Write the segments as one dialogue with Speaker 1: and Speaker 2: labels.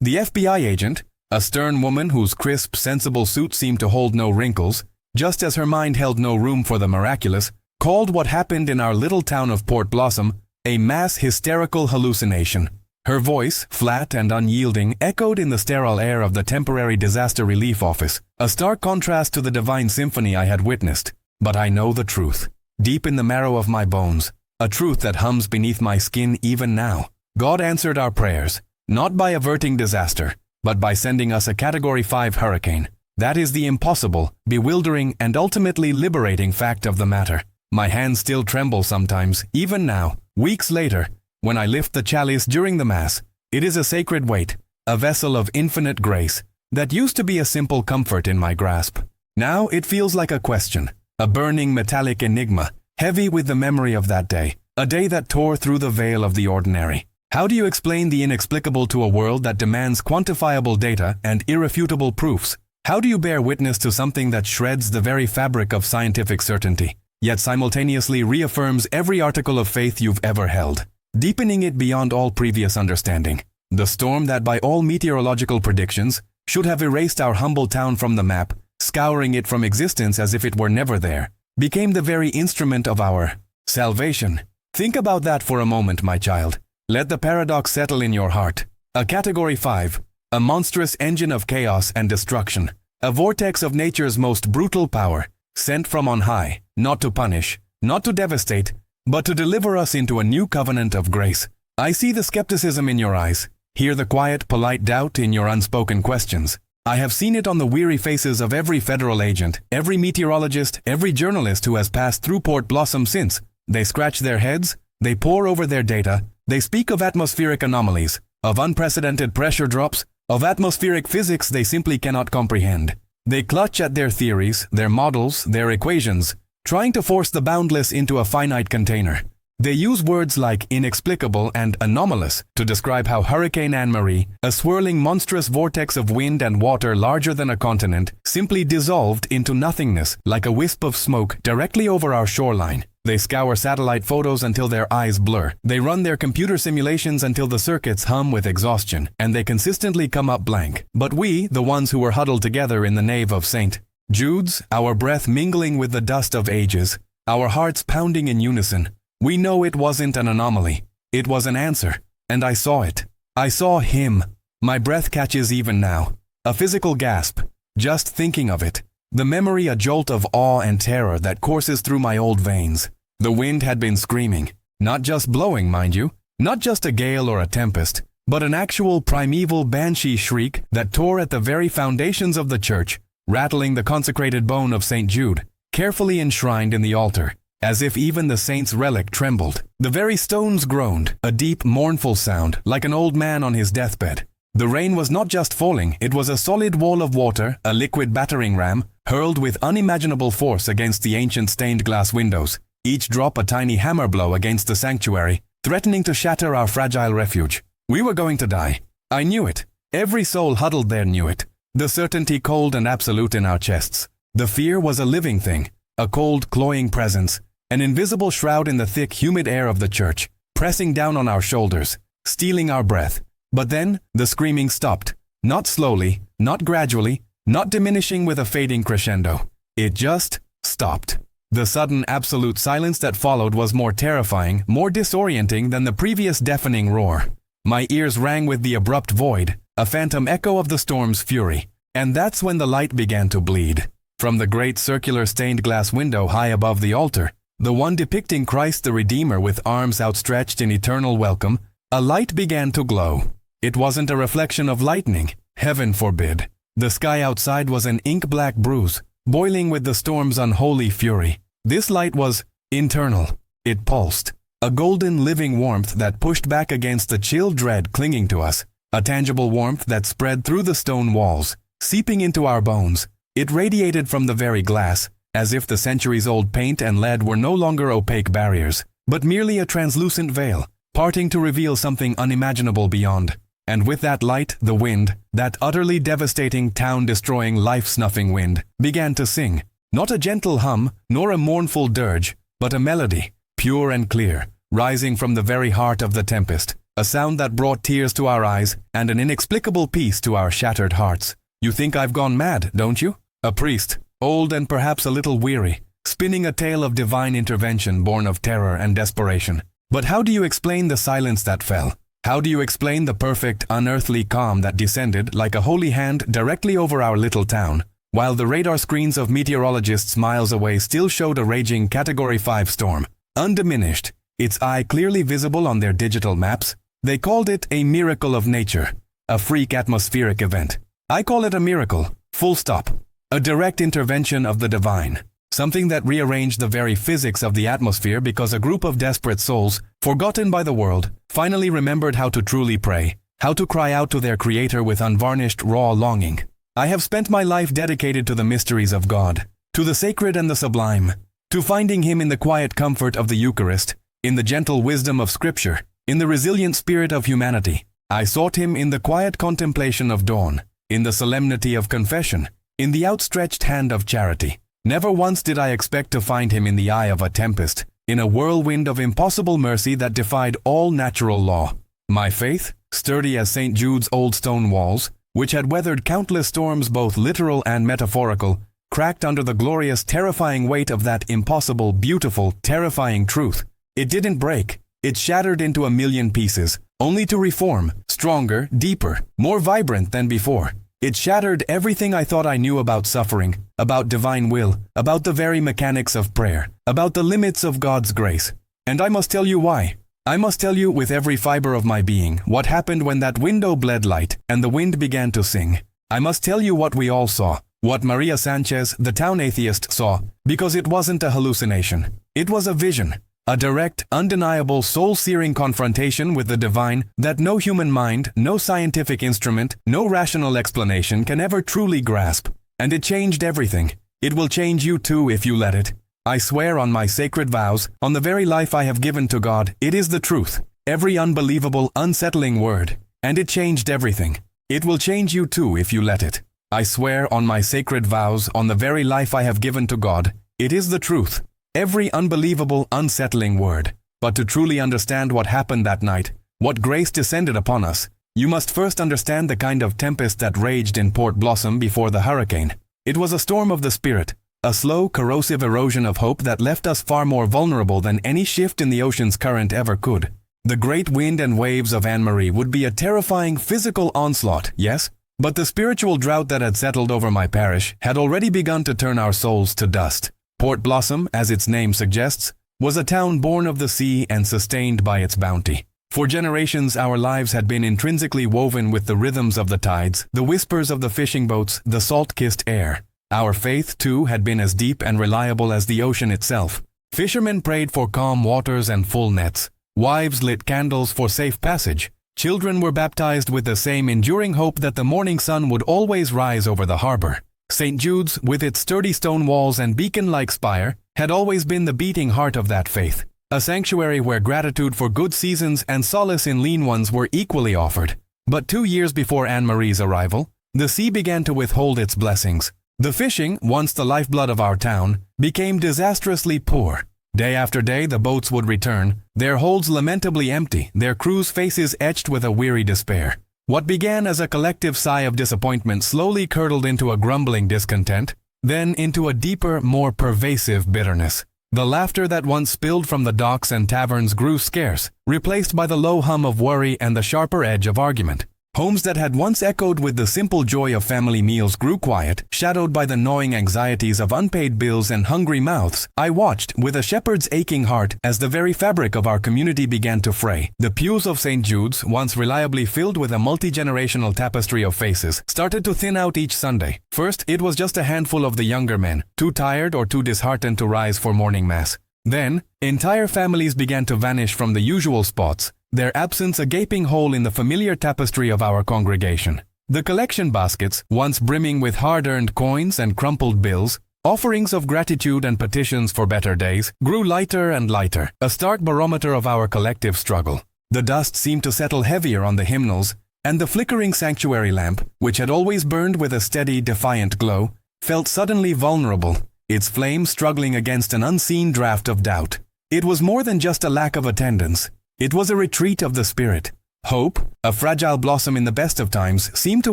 Speaker 1: The FBI agent, a stern woman whose crisp, sensible suit seemed to hold no wrinkles, just as her mind held no room for the miraculous, called what happened in our little town of Port Blossom a mass hysterical hallucination. Her voice, flat and unyielding, echoed in the sterile air of the temporary disaster relief office, a stark contrast to the divine symphony I had witnessed. But I know the truth, deep in the marrow of my bones, a truth that hums beneath my skin even now. God answered our prayers, not by averting disaster, but by sending us a Category 5 hurricane. That is the impossible, bewildering, and ultimately liberating fact of the matter. My hands still tremble sometimes, even now, weeks later, when I lift the chalice during the Mass. It is a sacred weight, a vessel of infinite grace, that used to be a simple comfort in my grasp. Now it feels like a question, a burning metallic enigma, heavy with the memory of that day, a day that tore through the veil of the ordinary. How do you explain the inexplicable to a world that demands quantifiable data and irrefutable proofs? How do you bear witness to something that shreds the very fabric of scientific certainty, yet simultaneously reaffirms every article of faith you've ever held, deepening it beyond all previous understanding? The storm that by all meteorological predictions should have erased our humble town from the map, scouring it from existence as if it were never there, became the very instrument of our salvation. Think about that for a moment, my child. Let the paradox settle in your heart. A Category 5, a monstrous engine of chaos and destruction, a vortex of nature's most brutal power, sent from on high, not to punish, not to devastate, but to deliver us into a new covenant of grace. I see the skepticism in your eyes, hear the quiet, polite doubt in your unspoken questions. I have seen it on the weary faces of every federal agent, every meteorologist, every journalist who has passed through Port Blossom since. They scratch their heads, they pore over their data, they speak of atmospheric anomalies, of unprecedented pressure drops, of atmospheric physics they simply cannot comprehend. They clutch at their theories, their models, their equations, trying to force the boundless into a finite container. They use words like inexplicable and anomalous to describe how Hurricane Anne-Marie, a swirling monstrous vortex of wind and water larger than a continent, simply dissolved into nothingness like a wisp of smoke directly over our shoreline. They scour satellite photos until their eyes blur. They run their computer simulations until the circuits hum with exhaustion, and they consistently come up blank. But we, the ones who were huddled together in the nave of St. Jude's, our breath mingling with the dust of ages, our hearts pounding in unison, we know it wasn't an anomaly. It was an answer. And I saw it. I saw him. My breath catches even now. A physical gasp. Just thinking of it. The memory a jolt of awe and terror that courses through my old veins. The wind had been screaming. Not just blowing, mind you. Not just a gale or a tempest. But an actual primeval banshee shriek that tore at the very foundations of the church, rattling the consecrated bone of St. Jude, carefully enshrined in the altar. As if even the saint's relic trembled. The very stones groaned, a deep, mournful sound, like an old man on his deathbed. The rain was not just falling, it was a solid wall of water, a liquid battering ram, hurled with unimaginable force against the ancient stained glass windows, each drop a tiny hammer blow against the sanctuary, threatening to shatter our fragile refuge. We were going to die. I knew it. Every soul huddled there knew it. The certainty cold and absolute in our chests. The fear was a living thing, a cold, cloying presence, an invisible shroud in the thick, humid air of the church, pressing down on our shoulders, stealing our breath. But then, the screaming stopped. Not slowly, not gradually, not diminishing with a fading crescendo. It just stopped. The sudden, absolute silence that followed was more terrifying, more disorienting than the previous deafening roar. My ears rang with the abrupt void, a phantom echo of the storm's fury. And that's when the light began to bleed. From the great circular stained glass window high above the altar, the one depicting Christ the Redeemer with arms outstretched in eternal welcome, a light began to glow. It wasn't a reflection of lightning, heaven forbid. The sky outside was an ink-black bruise, boiling with the storm's unholy fury. This light was internal. It pulsed, a golden living warmth that pushed back against the chill dread clinging to us, a tangible warmth that spread through the stone walls, seeping into our bones. It radiated from the very glass, as if the centuries-old paint and lead were no longer opaque barriers, but merely a translucent veil, parting to reveal something unimaginable beyond. And with that light, the wind, that utterly devastating, town-destroying, life-snuffing wind, began to sing. Not a gentle hum, nor a mournful dirge, but a melody, pure and clear, rising from the very heart of the tempest, a sound that brought tears to our eyes and an inexplicable peace to our shattered hearts. You think I've gone mad, don't you? A priest, old and perhaps a little weary, spinning a tale of divine intervention born of terror and desperation. But how do you explain the silence that fell? How do you explain the perfect, unearthly calm that descended like a holy hand directly over our little town, while the radar screens of meteorologists miles away still showed a raging Category 5 storm? Undiminished, its eye clearly visible on their digital maps, they called it a miracle of nature, a freak atmospheric event. I call it a miracle, full stop. A direct intervention of the divine. Something that rearranged the very physics of the atmosphere because a group of desperate souls, forgotten by the world, finally remembered how to truly pray, how to cry out to their Creator with unvarnished, raw longing. I have spent my life dedicated to the mysteries of God, to the sacred and the sublime, to finding Him in the quiet comfort of the Eucharist, in the gentle wisdom of Scripture, in the resilient spirit of humanity. I sought Him in the quiet contemplation of dawn, in the solemnity of confession, in the outstretched hand of charity. Never once did I expect to find Him in the eye of a tempest, in a whirlwind of impossible mercy that defied all natural law. My faith, sturdy as St. Jude's old stone walls, which had weathered countless storms both literal and metaphorical, cracked under the glorious, terrifying weight of that impossible, beautiful, terrifying truth. It didn't break. It shattered into a million pieces, only to reform, stronger, deeper, more vibrant than before. It shattered everything I thought I knew about suffering, about divine will, about the very mechanics of prayer, about the limits of God's grace. And I must tell you why. I must tell you with every fiber of my being what happened when that window bled light and the wind began to sing. I must tell you what we all saw, what Maria Sanchez, the town atheist, saw, because it wasn't a hallucination. It was a vision. A direct, undeniable, soul-searing confrontation with the divine that no human mind, no scientific instrument, no rational explanation can ever truly grasp. And it changed everything. It will change you too if you let it. I swear on my sacred vows, on the very life I have given to God, it is the truth. Every unbelievable, unsettling word. And it changed everything. It will change you too if you let it. I swear on my sacred vows, on the very life I have given to God, it is the truth. Every unbelievable, unsettling word. But to truly understand what happened that night, what grace descended upon us, you must first understand the kind of tempest that raged in Port Blossom before the hurricane. It was a storm of the spirit, a slow, corrosive erosion of hope that left us far more vulnerable than any shift in the ocean's current ever could. The great wind and waves of Anne-Marie would be a terrifying physical onslaught, yes? But the spiritual drought that had settled over my parish had already begun to turn our souls to dust. Port Blossom, as its name suggests, was a town born of the sea and sustained by its bounty. For generations, our lives had been intrinsically woven with the rhythms of the tides, the whispers of the fishing boats, the salt-kissed air. Our faith, too, had been as deep and reliable as the ocean itself. Fishermen prayed for calm waters and full nets. Wives lit candles for safe passage. Children were baptized with the same enduring hope that the morning sun would always rise over the harbor. St. Jude's, with its sturdy stone walls and beacon-like spire, had always been the beating heart of that faith, a sanctuary where gratitude for good seasons and solace in lean ones were equally offered. But 2 years before Anne-Marie's arrival, the sea began to withhold its blessings. The fishing, once the lifeblood of our town, became disastrously poor. Day after day the boats would return, their holds lamentably empty, their crews' faces etched with a weary despair. What began as a collective sigh of disappointment slowly curdled into a grumbling discontent, then into a deeper, more pervasive bitterness. The laughter that once spilled from the docks and taverns grew scarce, replaced by the low hum of worry and the sharper edge of argument. Homes that had once echoed with the simple joy of family meals grew quiet, shadowed by the gnawing anxieties of unpaid bills and hungry mouths. I watched, with a shepherd's aching heart, as the very fabric of our community began to fray. The pews of St. Jude's, once reliably filled with a multi-generational tapestry of faces, started to thin out each Sunday. First, it was just a handful of the younger men, too tired or too disheartened to rise for morning mass. Then, entire families began to vanish from the usual spots, their absence a gaping hole in the familiar tapestry of our congregation. The collection baskets, once brimming with hard-earned coins and crumpled bills, offerings of gratitude and petitions for better days, grew lighter and lighter, a stark barometer of our collective struggle. The dust seemed to settle heavier on the hymnals, and the flickering sanctuary lamp, which had always burned with a steady, defiant glow, felt suddenly vulnerable, its flame struggling against an unseen draft of doubt. It was more than just a lack of attendance. It was a retreat of the spirit, Hope, a fragile blossom in the best of times, seemed to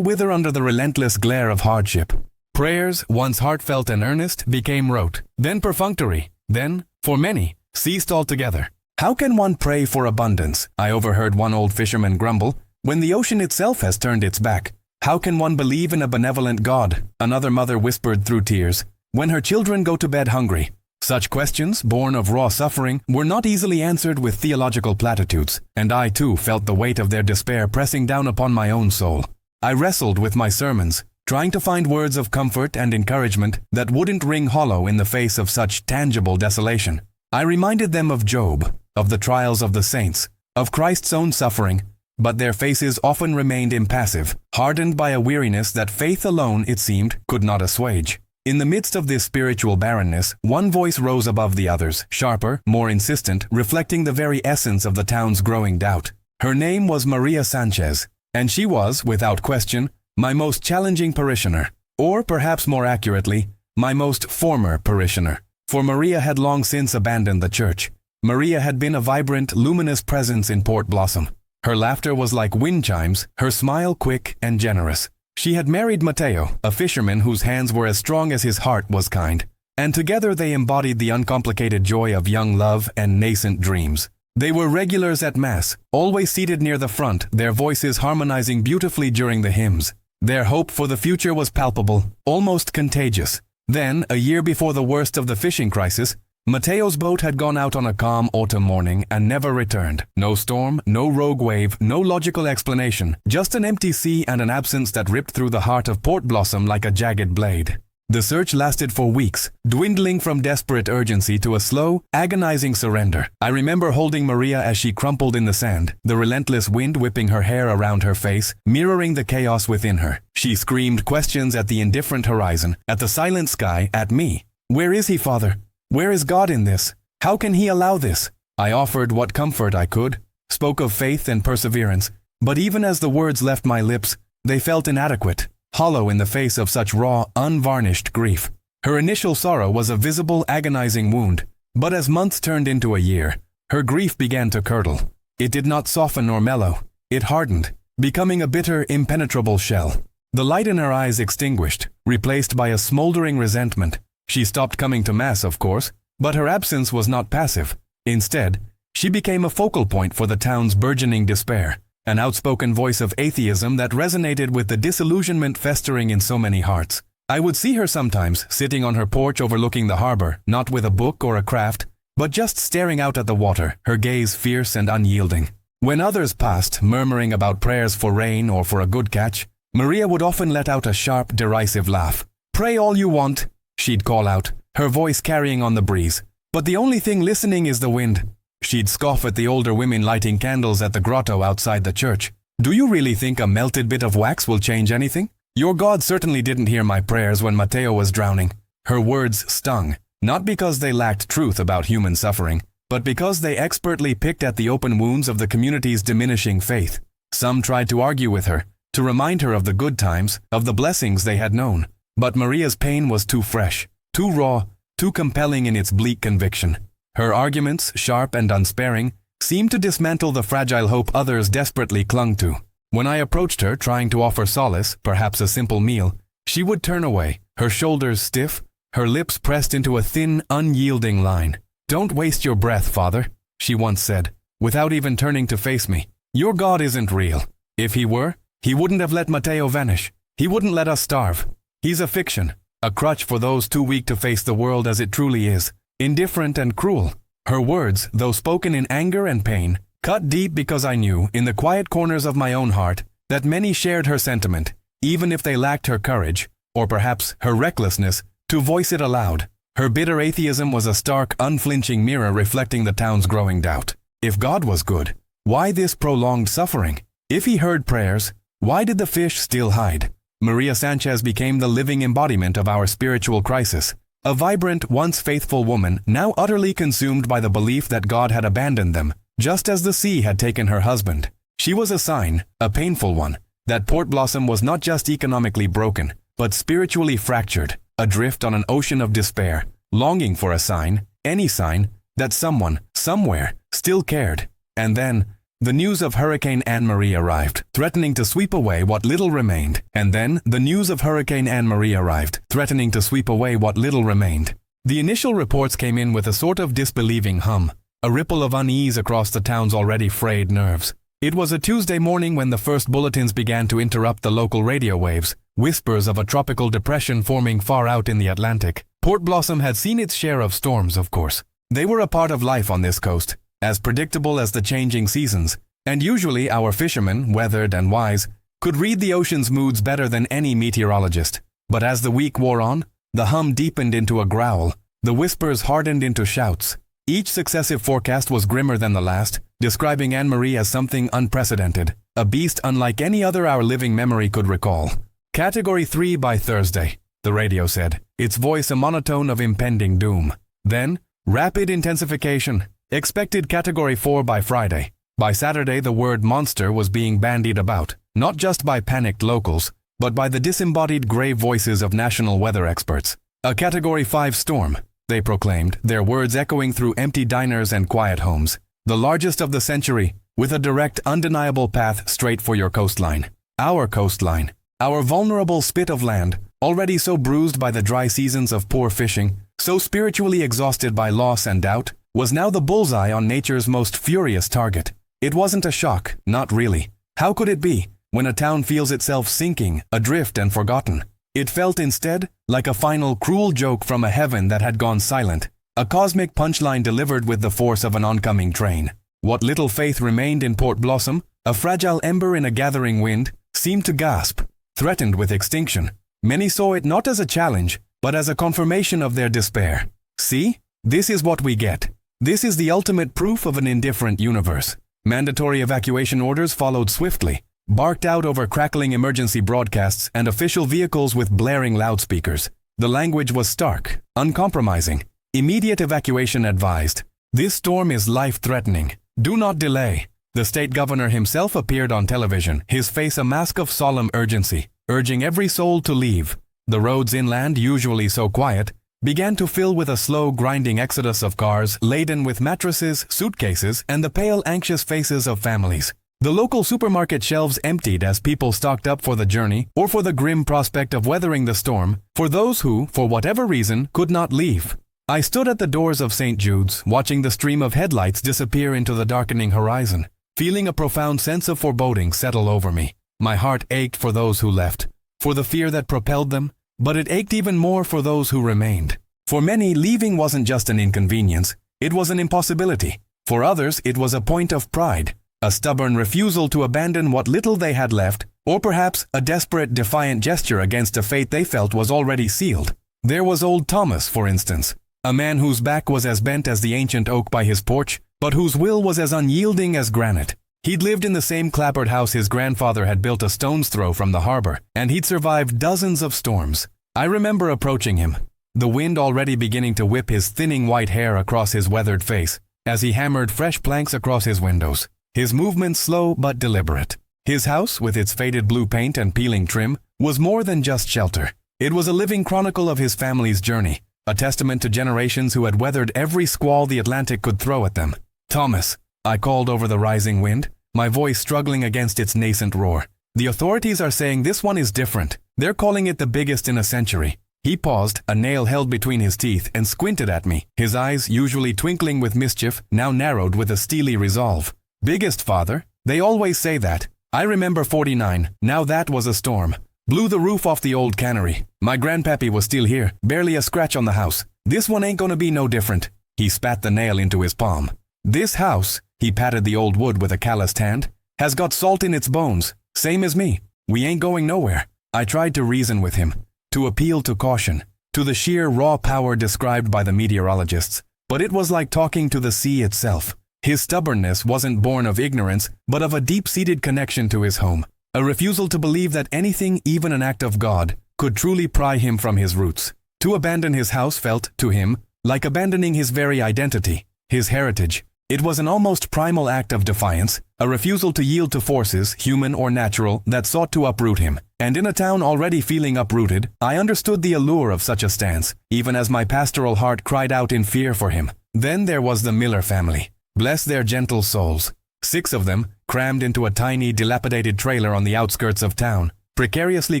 Speaker 1: wither under the relentless glare of hardship. Prayers, once heartfelt and earnest, became rote, then perfunctory, then, for many, ceased altogether. "How can one pray for abundance?" I overheard one old fisherman grumble, "when the ocean itself has turned its back? How can one believe in a benevolent God?" Another mother whispered through tears, "when her children go to bed hungry." Such questions, born of raw suffering, were not easily answered with theological platitudes, and I too felt the weight of their despair pressing down upon my own soul. I wrestled with my sermons, trying to find words of comfort and encouragement that wouldn't ring hollow in the face of such tangible desolation. I reminded them of Job, of the trials of the saints, of Christ's own suffering, but their faces often remained impassive, hardened by a weariness that faith alone, it seemed, could not assuage. In the midst of this spiritual barrenness, one voice rose above the others, sharper, more insistent, reflecting the very essence of the town's growing doubt. Her name was Maria Sanchez, and she was, without question, my most challenging parishioner, or perhaps more accurately, my most former parishioner. For Maria had long since abandoned the church. Maria had been a vibrant, luminous presence in Port Blossom. Her laughter was like wind chimes, her smile quick and generous. She had married Mateo, a fisherman whose hands were as strong as his heart was kind, and together they embodied the uncomplicated joy of young love and nascent dreams. They were regulars at Mass, always seated near the front, their voices harmonizing beautifully during the hymns. Their hope for the future was palpable, almost contagious. Then, a year before the worst of the fishing crisis, Mateo's boat had gone out on a calm autumn morning and never returned. No storm, no rogue wave, no logical explanation, just an empty sea and an absence that ripped through the heart of Port Blossom like a jagged blade. The search lasted for weeks, dwindling from desperate urgency to a slow, agonizing surrender. I remember holding Maria as she crumpled in the sand, the relentless wind whipping her hair around her face, mirroring the chaos within her. She screamed questions at the indifferent horizon, at the silent sky, at me. "Where is he, Father? Where is God in this? How can he allow this?" I offered what comfort I could, spoke of faith and perseverance, but even as the words left my lips, they felt inadequate, hollow in the face of such raw, unvarnished grief. Her initial sorrow was a visible, agonizing wound, but as months turned into a year, her grief began to curdle. It did not soften or mellow. It hardened, becoming a bitter, impenetrable shell. The light in her eyes extinguished, replaced by a smoldering resentment. She stopped coming to Mass, of course, but her absence was not passive. Instead, she became a focal point for the town's burgeoning despair, an outspoken voice of atheism that resonated with the disillusionment festering in so many hearts. I would see her sometimes, sitting on her porch overlooking the harbor, not with a book or a craft, but just staring out at the water, her gaze fierce and unyielding. When others passed, murmuring about prayers for rain or for a good catch, Maria would often let out a sharp, derisive laugh. "Pray all you want," she'd call out, her voice carrying on the breeze. "But the only thing listening is the wind." She'd scoff at the older women lighting candles at the grotto outside the church. "Do you really think a melted bit of wax will change anything? Your God certainly didn't hear my prayers when Mateo was drowning." Her words stung, not because they lacked truth about human suffering, but because they expertly picked at the open wounds of the community's diminishing faith. Some tried to argue with her, to remind her of the good times, of the blessings they had known. But Maria's pain was too fresh, too raw, too compelling in its bleak conviction. Her arguments, sharp and unsparing, seemed to dismantle the fragile hope others desperately clung to. When I approached her trying to offer solace, perhaps a simple meal, she would turn away, her shoulders stiff, her lips pressed into a thin, unyielding line. "Don't waste your breath, Father," she once said, without even turning to face me. "Your God isn't real. If he were, he wouldn't have let Mateo vanish. He wouldn't let us starve. He's a fiction, a crutch for those too weak to face the world as it truly is, indifferent and cruel." Her words, though spoken in anger and pain, cut deep because I knew, in the quiet corners of my own heart, that many shared her sentiment, even if they lacked her courage, or perhaps her recklessness, to voice it aloud. Her bitter atheism was a stark, unflinching mirror reflecting the town's growing doubt. If God was good, why this prolonged suffering? If he heard prayers, why did the fish still hide? Maria Sanchez became the living embodiment of our spiritual crisis. A vibrant, once faithful woman, now utterly consumed by the belief that God had abandoned them, just as the sea had taken her husband. She was a sign, a painful one, that Port Blossom was not just economically broken, but spiritually fractured, adrift on an ocean of despair, longing for a sign, any sign, that someone, somewhere, still cared. And then, The news of Hurricane Anne-Marie arrived, threatening to sweep away what little remained. And then, the news of Hurricane Anne-Marie arrived, threatening to sweep away what little remained. The initial reports came in with a sort of disbelieving hum, a ripple of unease across the town's already frayed nerves. It was a Tuesday morning when the first bulletins began to interrupt the local radio waves, whispers of a tropical depression forming far out in the Atlantic. Port Blossom had seen its share of storms, of course. They were a part of life on this coast, as predictable as the changing seasons, and usually our fishermen, weathered and wise, could read the ocean's moods better than any meteorologist. But as the week wore on, the hum deepened into a growl, the whispers hardened into shouts. Each successive forecast was grimmer than the last, describing Anne-Marie as something unprecedented, a beast unlike any other our living memory could recall. Category 3 by Thursday, the radio said, its voice a monotone of impending doom. Then, rapid intensification, expected Category 4 by Friday. By Saturday, the word monster was being bandied about, not just by panicked locals, but by the disembodied grave voices of national weather experts. A Category 5 storm, they proclaimed, their words echoing through empty diners and quiet homes. The largest of the century, with a direct, undeniable path straight for your coastline. Our coastline. Our vulnerable spit of land, already so bruised by the dry seasons of poor fishing, so spiritually exhausted by loss and doubt, was now the bullseye on nature's most furious target. It wasn't a shock, not really. How could it be, when a town feels itself sinking, adrift and forgotten? It felt instead like a final cruel joke from a heaven that had gone silent, a cosmic punchline delivered with the force of an oncoming train. What little faith remained in Port Blossom, a fragile ember in a gathering wind, seemed to gasp, threatened with extinction. Many saw it not as a challenge, but as a confirmation of their despair. See? This is what we get. This is the ultimate proof of an indifferent universe. Mandatory evacuation orders followed swiftly, barked out over crackling emergency broadcasts and official vehicles with blaring loudspeakers. The language was stark, uncompromising. Immediate evacuation advised. This storm is life-threatening. Do not delay. The state governor himself appeared on television, his face a mask of solemn urgency, urging every soul to leave. The roads inland, usually so quiet, began to fill with a slow, grinding exodus of cars laden with mattresses, suitcases, and the pale, anxious faces of families. The local supermarket shelves emptied as people stocked up for the journey or for the grim prospect of weathering the storm, for those who, for whatever reason, could not leave. I stood at the doors of St. Jude's, watching the stream of headlights disappear into the darkening horizon, feeling a profound sense of foreboding settle over me. My heart ached for those who left, for the fear that propelled them, but it ached even more for those who remained. For many, leaving wasn't just an inconvenience, it was an impossibility. For others, it was a point of pride, a stubborn refusal to abandon what little they had left, or perhaps a desperate, defiant gesture against a fate they felt was already sealed. There was old Thomas, for instance, a man whose back was as bent as the ancient oak by his porch, but whose will was as unyielding as granite. He'd lived in the same clapboard house his grandfather had built a stone's throw from the harbor, and he'd survived dozens of storms. I remember approaching him, the wind already beginning to whip his thinning white hair across his weathered face, as he hammered fresh planks across his windows, his movements slow but deliberate. His house, with its faded blue paint and peeling trim, was more than just shelter. It was a living chronicle of his family's journey, a testament to generations who had weathered every squall the Atlantic could throw at them. Thomas, I called over the rising wind, my voice struggling against its nascent roar. The authorities are saying this one is different. They're calling it the biggest in a century. He paused, a nail held between his teeth, and squinted at me, his eyes, usually twinkling with mischief, now narrowed with a steely resolve. Biggest, father? They always say that. I remember 49, now that was a storm. Blew the roof off the old cannery. My grandpappy was still here, barely a scratch on the house. This one ain't gonna be no different. He spat the nail into his palm. This house, he patted the old wood with a calloused hand, has got salt in its bones, same as me. We ain't going nowhere. I tried to reason with him, to appeal to caution, to the sheer raw power described by the meteorologists, but it was like talking to the sea itself. His stubbornness wasn't born of ignorance, but of a deep-seated connection to his home, a refusal to believe that anything, even an act of God, could truly pry him from his roots. To abandon his house felt, to him, like abandoning his very identity, his heritage. It was an almost primal act of defiance, a refusal to yield to forces, human or natural, that sought to uproot him. And in a town already feeling uprooted, I understood the allure of such a stance, even as my pastoral heart cried out in fear for him. Then there was the Miller family. Bless their gentle souls. 6 of them, crammed into a tiny, dilapidated trailer on the outskirts of town, precariously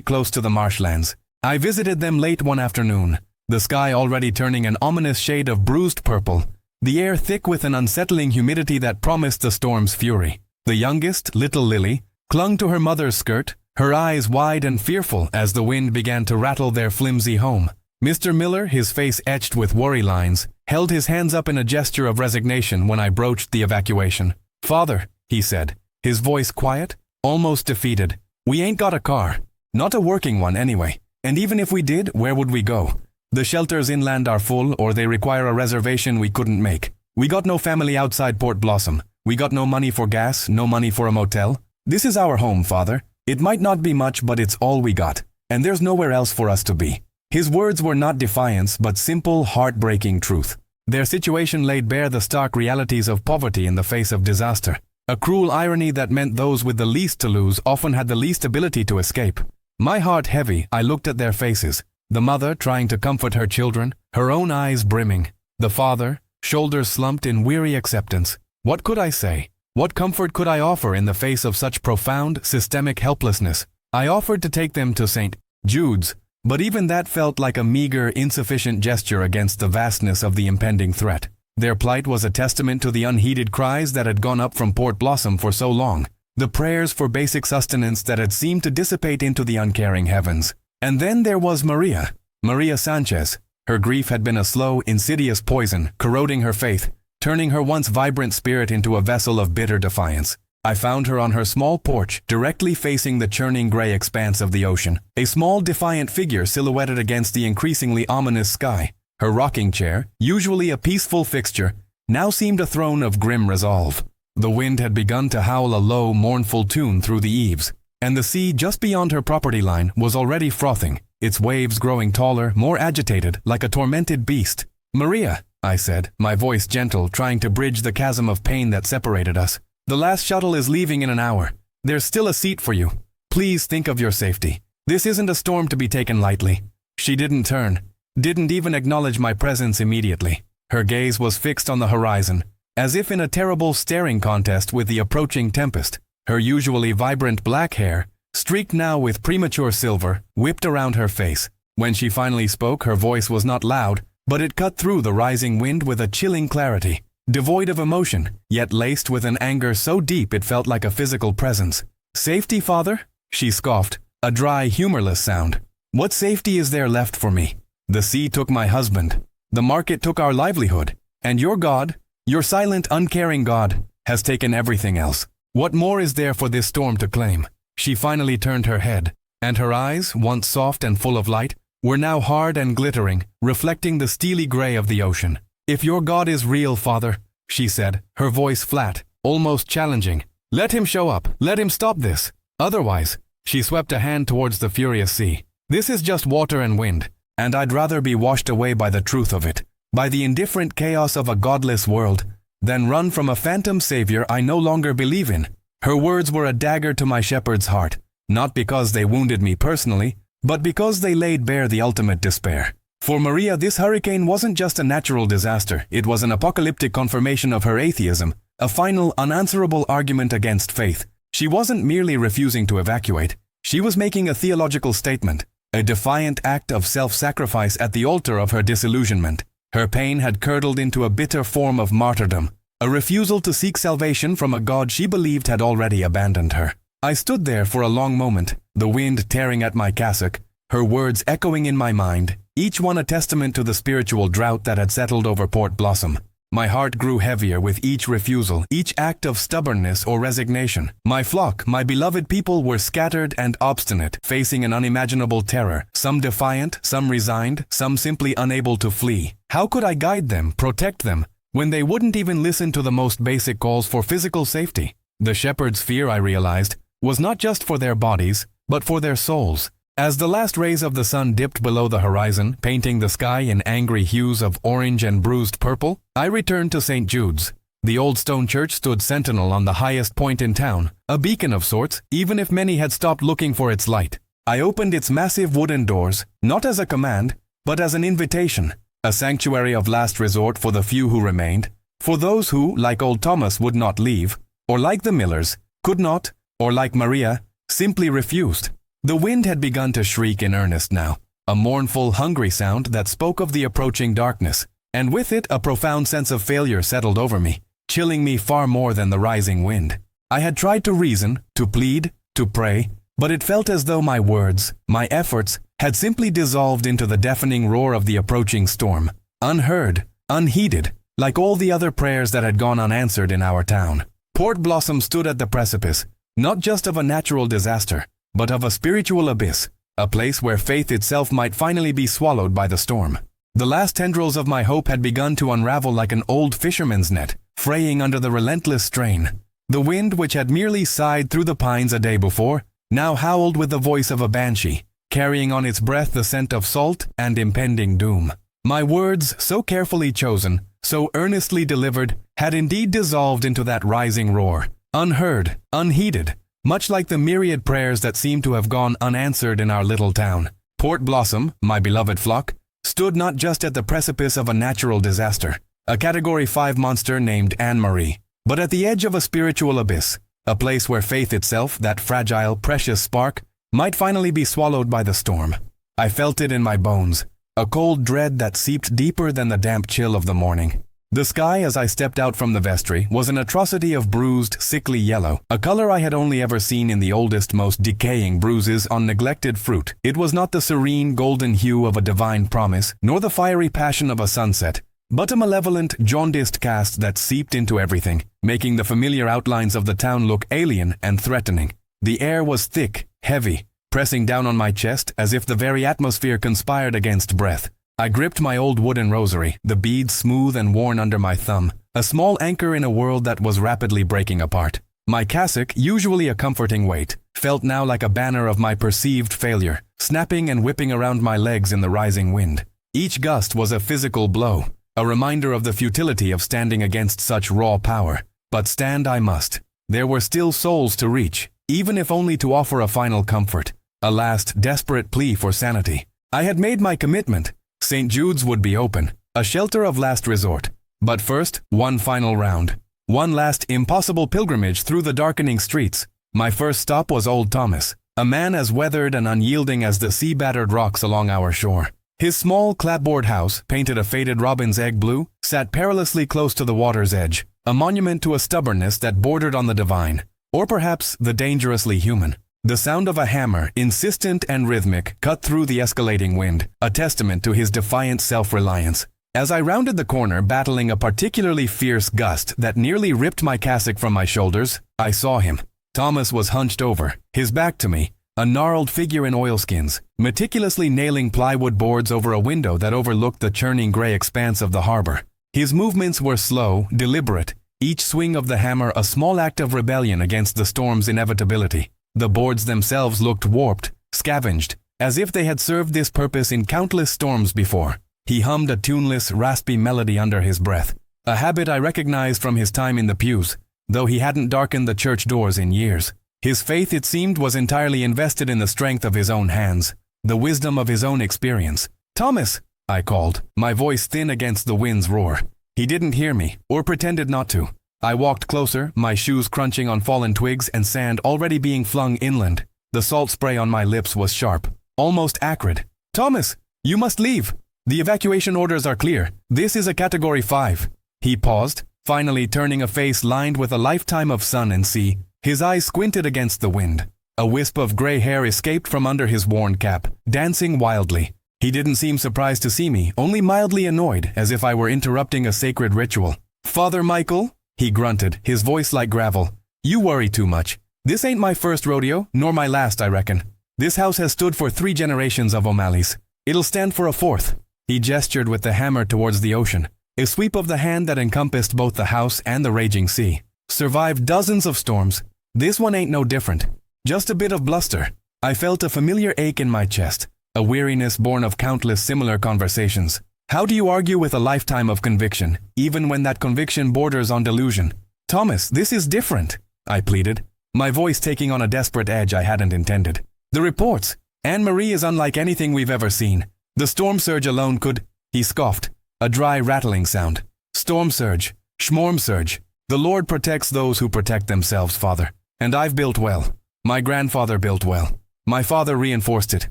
Speaker 1: close to the marshlands. I visited them late one afternoon, the sky already turning an ominous shade of bruised purple, the air thick with an unsettling humidity that promised the storm's fury. The youngest, little Lily, clung to her mother's skirt, her eyes wide and fearful as the wind began to rattle their flimsy home. Mr. Miller, his face etched with worry lines, held his hands up in a gesture of resignation when I broached the evacuation. "Father," he said, his voice quiet, almost defeated, "we ain't got a car. Not a working one anyway. And even if we did, where would we go? The shelters inland are full, or they require a reservation we couldn't make. We got no family outside Port Blossom. We got no money for gas, no money for a motel. This is our home, Father. It might not be much, but it's all we got. And there's nowhere else for us to be." His words were not defiance, but simple, heartbreaking truth. Their situation laid bare the stark realities of poverty in the face of disaster. A cruel irony that meant those with the least to lose often had the least ability to escape. My heart heavy, I looked at their faces. The mother trying to comfort her children, her own eyes brimming. The father, shoulders slumped in weary acceptance. What could I say? What comfort could I offer in the face of such profound, systemic helplessness? I offered to take them to St. Jude's, but even that felt like a meager, insufficient gesture against the vastness of the impending threat. Their plight was a testament to the unheeded cries that had gone up from Port Blossom for so long, the prayers for basic sustenance that had seemed to dissipate into the uncaring heavens. And then there was Maria Sanchez. Her grief had been a slow, insidious poison, corroding her faith, turning her once vibrant spirit into a vessel of bitter defiance. I found her on her small porch, directly facing the churning gray expanse of the ocean, a small defiant figure silhouetted against the increasingly ominous sky. Her rocking chair, usually a peaceful fixture, now seemed a throne of grim resolve. The wind had begun to howl a low, mournful tune through the eaves, and the sea just beyond her property line was already frothing, its waves growing taller, more agitated, like a tormented beast. "Maria," I said, my voice gentle, trying to bridge the chasm of pain that separated us. "The last shuttle is leaving in an hour. There's still a seat for you. Please think of your safety. This isn't a storm to be taken lightly." She didn't turn, didn't even acknowledge my presence immediately. Her gaze was fixed on the horizon, as if in a terrible staring contest with the approaching tempest. Her usually vibrant black hair, streaked now with premature silver, whipped around her face. When she finally spoke, her voice was not loud, but it cut through the rising wind with a chilling clarity, devoid of emotion, yet laced with an anger so deep it felt like a physical presence. "Safety, Father?" she scoffed, a dry, humorless sound. "What safety is there left for me? The sea took my husband. The market took our livelihood. And your God, your silent, uncaring God, has taken everything else. What more is there for this storm to claim?" She finally turned her head, and her eyes, once soft and full of light, were now hard and glittering, reflecting the steely gray of the ocean. "If your God is real, Father," she said, her voice flat, almost challenging, "let him show up. Let him stop this. Otherwise," she swept a hand towards the furious sea, "this is just water and wind, and I'd rather be washed away by the truth of it, by the indifferent chaos of a godless world, than run from a phantom savior I no longer believe in." Her words were a dagger to my shepherd's heart, not because they wounded me personally, but because they laid bare the ultimate despair. For Maria, this hurricane wasn't just a natural disaster, it was an apocalyptic confirmation of her atheism, a final, unanswerable argument against faith. She wasn't merely refusing to evacuate, she was making a theological statement, a defiant act of self-sacrifice at the altar of her disillusionment. Her pain had curdled into a bitter form of martyrdom, a refusal to seek salvation from a God she believed had already abandoned her. I stood there for a long moment, the wind tearing at my cassock, her words echoing in my mind, each one a testament to the spiritual drought that had settled over Port Blossom. My heart grew heavier with each refusal, each act of stubbornness or resignation. My flock, my beloved people, were scattered and obstinate, facing an unimaginable terror, some defiant, some resigned, some simply unable to flee. How could I guide them, protect them, when they wouldn't even listen to the most basic calls for physical safety? The shepherd's fear, I realized, was not just for their bodies, but for their souls. As the last rays of the sun dipped below the horizon, painting the sky in angry hues of orange and bruised purple, I returned to St. Jude's. The old stone church stood sentinel on the highest point in town, a beacon of sorts, even if many had stopped looking for its light. I opened its massive wooden doors, not as a command, but as an invitation, a sanctuary of last resort for the few who remained, for those who, like old Thomas, would not leave, or like the Millers, could not, or like Maria, simply refused. The wind had begun to shriek in earnest now, a mournful, hungry sound that spoke of the approaching darkness, and with it a profound sense of failure settled over me, chilling me far more than the rising wind. I had tried to reason, to plead, to pray, but it felt as though my words, my efforts, had simply dissolved into the deafening roar of the approaching storm, unheard, unheeded, like all the other prayers that had gone unanswered in our town. Port Blossom stood at the precipice, not just of a natural disaster, but of a spiritual abyss, a place where faith itself might finally be swallowed by the storm. The last tendrils of my hope had begun to unravel like an old fisherman's net, fraying under the relentless strain. The wind, which had merely sighed through the pines a day before, now howled with the voice of a banshee, carrying on its breath the scent of salt and impending doom. My words, so carefully chosen, so earnestly delivered, had indeed dissolved into that rising roar, unheard, unheeded, much like the myriad prayers that seemed to have gone unanswered in our little town. Port Blossom, my beloved flock, stood not just at the precipice of a natural disaster, a Category 5 monster named Anne-Marie, but at the edge of a spiritual abyss, a place where faith itself, that fragile, precious spark, might finally be swallowed by the storm. I felt it in my bones, a cold dread that seeped deeper than the damp chill of the morning. The sky, as I stepped out from the vestry, was an atrocity of bruised, sickly yellow, a color I had only ever seen in the oldest, most decaying bruises on neglected fruit. It was not the serene, golden hue of a divine promise, nor the fiery passion of a sunset, but a malevolent, jaundiced cast that seeped into everything, making the familiar outlines of the town look alien and threatening. The air was thick, heavy, pressing down on my chest as if the very atmosphere conspired against breath. I gripped my old wooden rosary, the beads smooth and worn under my thumb, a small anchor in a world that was rapidly breaking apart. My cassock, usually a comforting weight, felt now like a banner of my perceived failure, snapping and whipping around my legs in the rising wind. Each gust was a physical blow, a reminder of the futility of standing against such raw power. But stand I must. There were still souls to reach, even if only to offer a final comfort, a last desperate plea for sanity. I had made my commitment. St. Jude's would be open, a shelter of last resort. But first, one final round. One last impossible pilgrimage through the darkening streets. My first stop was old Thomas, a man as weathered and unyielding as the sea-battered rocks along our shore. His small clapboard house, painted a faded robin's egg blue, sat perilously close to the water's edge, a monument to a stubbornness that bordered on the divine, or perhaps the dangerously human. The sound of a hammer, insistent and rhythmic, cut through the escalating wind, a testament to his defiant self-reliance. As I rounded the corner, battling a particularly fierce gust that nearly ripped my cassock from my shoulders, I saw him. Thomas was hunched over, his back to me, a gnarled figure in oilskins, meticulously nailing plywood boards over a window that overlooked the churning gray expanse of the harbor. His movements were slow, deliberate, each swing of the hammer a small act of rebellion against the storm's inevitability. The boards themselves looked warped, scavenged, as if they had served this purpose in countless storms before. He hummed a tuneless, raspy melody under his breath, a habit I recognized from his time in the pews, though he hadn't darkened the church doors in years. His faith, it seemed, was entirely invested in the strength of his own hands, the wisdom of his own experience. "Thomas!" I called, my voice thin against the wind's roar. He didn't hear me, or pretended not to. I walked closer, my shoes crunching on fallen twigs and sand already being flung inland. The salt spray on my lips was sharp, almost acrid. "Thomas, you must leave. The evacuation orders are clear. This is a Category 5. He paused, finally turning a face lined with a lifetime of sun and sea. His eyes squinted against the wind. A wisp of gray hair escaped from under his worn cap, dancing wildly. He didn't seem surprised to see me, only mildly annoyed, as if I were interrupting a sacred ritual. "Father Michael?" he grunted, his voice like gravel. "You worry too much. This ain't my first rodeo, nor my last, I reckon. This house has stood for 3 generations of O'Malley's. It'll stand for a 4th. He gestured with the hammer towards the ocean, a sweep of the hand that encompassed both the house and the raging sea. "Survived dozens of storms. This one ain't no different. Just a bit of bluster." I felt a familiar ache in my chest, a weariness born of countless similar conversations. How do you argue with a lifetime of conviction, even when that conviction borders on delusion? "Thomas, this is different," I pleaded, my voice taking on a desperate edge I hadn't intended. "The reports. Anne-Marie is unlike anything we've ever seen. The storm surge alone could—" He scoffed, a dry rattling sound. "Storm surge. Schmorm surge. The Lord protects those who protect themselves, Father. And I've built well. My grandfather built well. My father reinforced it.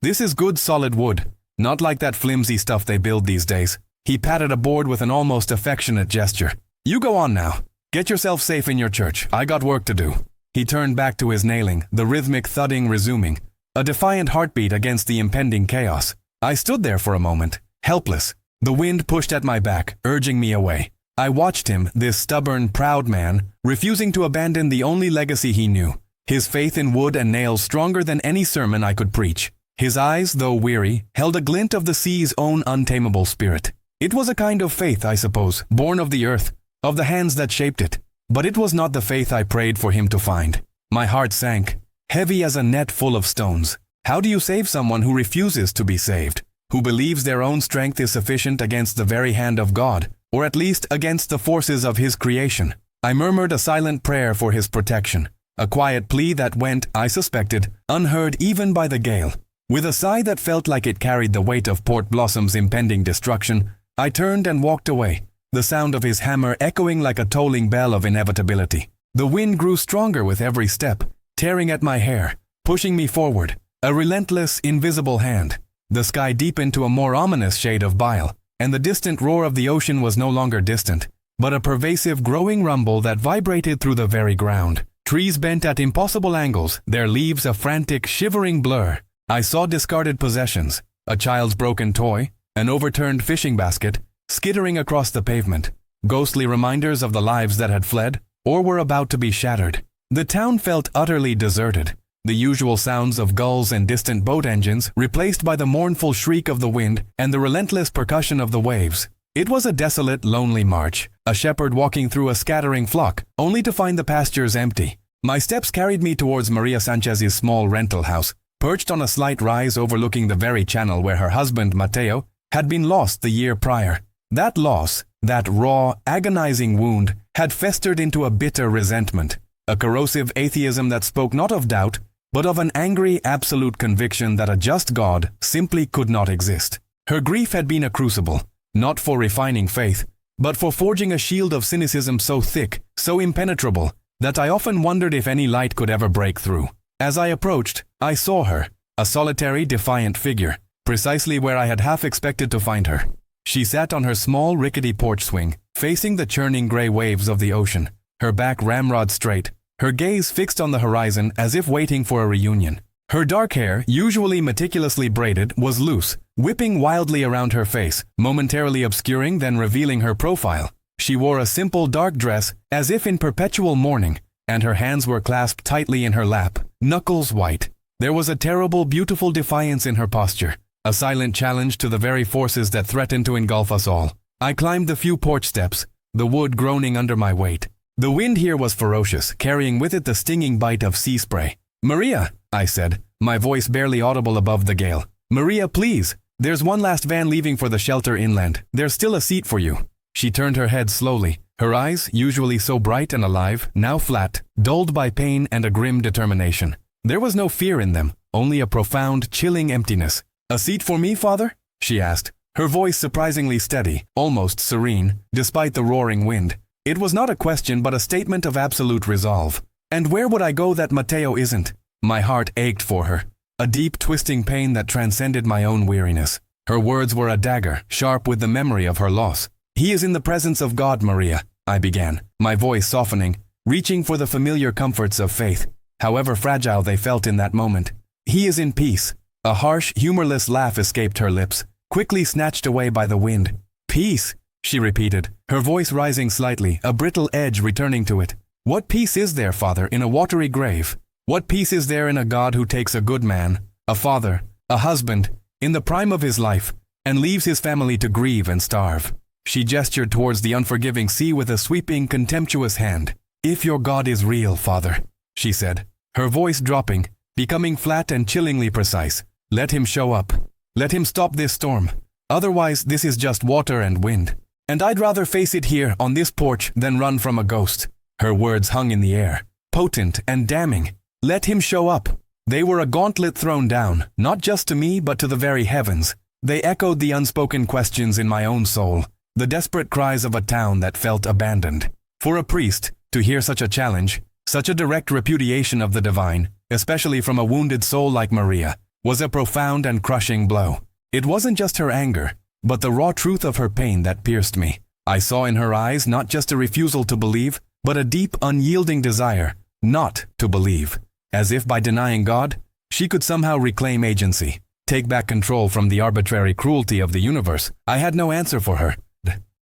Speaker 1: This is good solid wood, not like that flimsy stuff they build these days. He patted a board with an almost affectionate gesture. You go on now. Get yourself safe in your church. I got work to do. He turned back to his nailing, the rhythmic thudding resuming, a defiant heartbeat against the impending chaos. I stood there for a moment, helpless. The wind pushed at my back, urging me away. I watched him, this stubborn, proud man, refusing to abandon the only legacy he knew, his faith in wood and nails stronger than any sermon I could preach. His eyes, though weary, held a glint of the sea's own untamable spirit. It was a kind of faith, I suppose, born of the earth, of the hands that shaped it. But it was not the faith I prayed for him to find. My heart sank, heavy as a net full of stones. How do you save someone who refuses to be saved, who believes their own strength is sufficient against the very hand of God, or at least against the forces of his creation? I murmured a silent prayer for his protection, a quiet plea that went, I suspected, unheard even by the gale. With a sigh that felt like it carried the weight of Port Blossom's impending destruction, I turned and walked away, the sound of his hammer echoing like a tolling bell of inevitability. The wind grew stronger with every step, tearing at my hair, pushing me forward, a relentless, invisible hand. The sky deepened to a more ominous shade of bile, and the distant roar of the ocean was no longer distant, but a pervasive growing rumble that vibrated through the very ground. Trees bent at impossible angles, their leaves a frantic, shivering blur. I saw discarded possessions, a child's broken toy, an overturned fishing basket, skittering across the pavement, ghostly reminders of the lives that had fled, or were about to be shattered. The town felt utterly deserted, the usual sounds of gulls and distant boat engines replaced by the mournful shriek of the wind and the relentless percussion of the waves. It was a desolate, lonely march, a shepherd walking through a scattering flock, only to find the pastures empty. My steps carried me towards Maria Sanchez's small rental house, perched on a slight rise overlooking the very channel where her husband, Mateo, had been lost the year prior. That loss, that raw, agonizing wound, had festered into a bitter resentment, a corrosive atheism that spoke not of doubt, but of an angry, absolute conviction that a just God simply could not exist. Her grief had been a crucible, not for refining faith, but for forging a shield of cynicism so thick, so impenetrable, that I often wondered if any light could ever break through. As I approached, I saw her, a solitary, defiant figure, precisely where I had half expected to find her. She sat on her small, rickety porch swing, facing the churning gray waves of the ocean, her back ramrod straight, her gaze fixed on the horizon as if waiting for a reunion. Her dark hair, usually meticulously braided, was loose, whipping wildly around her face, momentarily obscuring then revealing her profile. She wore a simple dark dress, as if in perpetual mourning, and her hands were clasped tightly in her lap, knuckles white. There was a terrible, beautiful defiance in her posture, a silent challenge to the very forces that threatened to engulf us all. I climbed the few porch steps, the wood groaning under my weight. The wind here was ferocious, carrying with it the stinging bite of sea spray. "Maria," I said, my voice barely audible above the gale. "Maria, please. There's one last van leaving for the shelter inland. There's still a seat for you." She turned her head slowly, her eyes, usually so bright and alive, now flat, dulled by pain and a grim determination. There was no fear in them, only a profound, chilling emptiness. "A seat for me, Father?" she asked, her voice surprisingly steady, almost serene, despite the roaring wind. It was not a question but a statement of absolute resolve. "And where would I go that Mateo isn't?" My heart ached for her, a deep, twisting pain that transcended my own weariness. Her words were a dagger, sharp with the memory of her loss. "He is in the presence of God, Maria," I began, my voice softening, reaching for the familiar comforts of faith, however fragile they felt in that moment. "He is in peace." A harsh, humorless laugh escaped her lips, quickly snatched away by the wind. "Peace," she repeated, her voice rising slightly, a brittle edge returning to it. "What peace is there, Father, in a watery grave? What peace is there in a God who takes a good man, a father, a husband, in the prime of his life, and leaves his family to grieve and starve?" She gestured towards the unforgiving sea with a sweeping, contemptuous hand. "If your God is real, Father," she said, her voice dropping, becoming flat and chillingly precise, "let him show up. Let him stop this storm. Otherwise, this is just water and wind. And I'd rather face it here on this porch than run from a ghost." Her words hung in the air, potent and damning. Let him show up. They were a gauntlet thrown down, not just to me but to the very heavens. They echoed the unspoken questions in my own soul, the desperate cries of a town that felt abandoned. For a priest, to hear such a challenge, Such a direct repudiation of the divine, especially from a wounded soul like Maria, was a profound and crushing blow. It wasn't just her anger, but the raw truth of her pain that pierced me. I saw in her eyes not just a refusal to believe, but a deep, unyielding desire not to believe. As if by denying God, she could somehow reclaim agency, take back control from the arbitrary cruelty of the universe. I had no answer for her.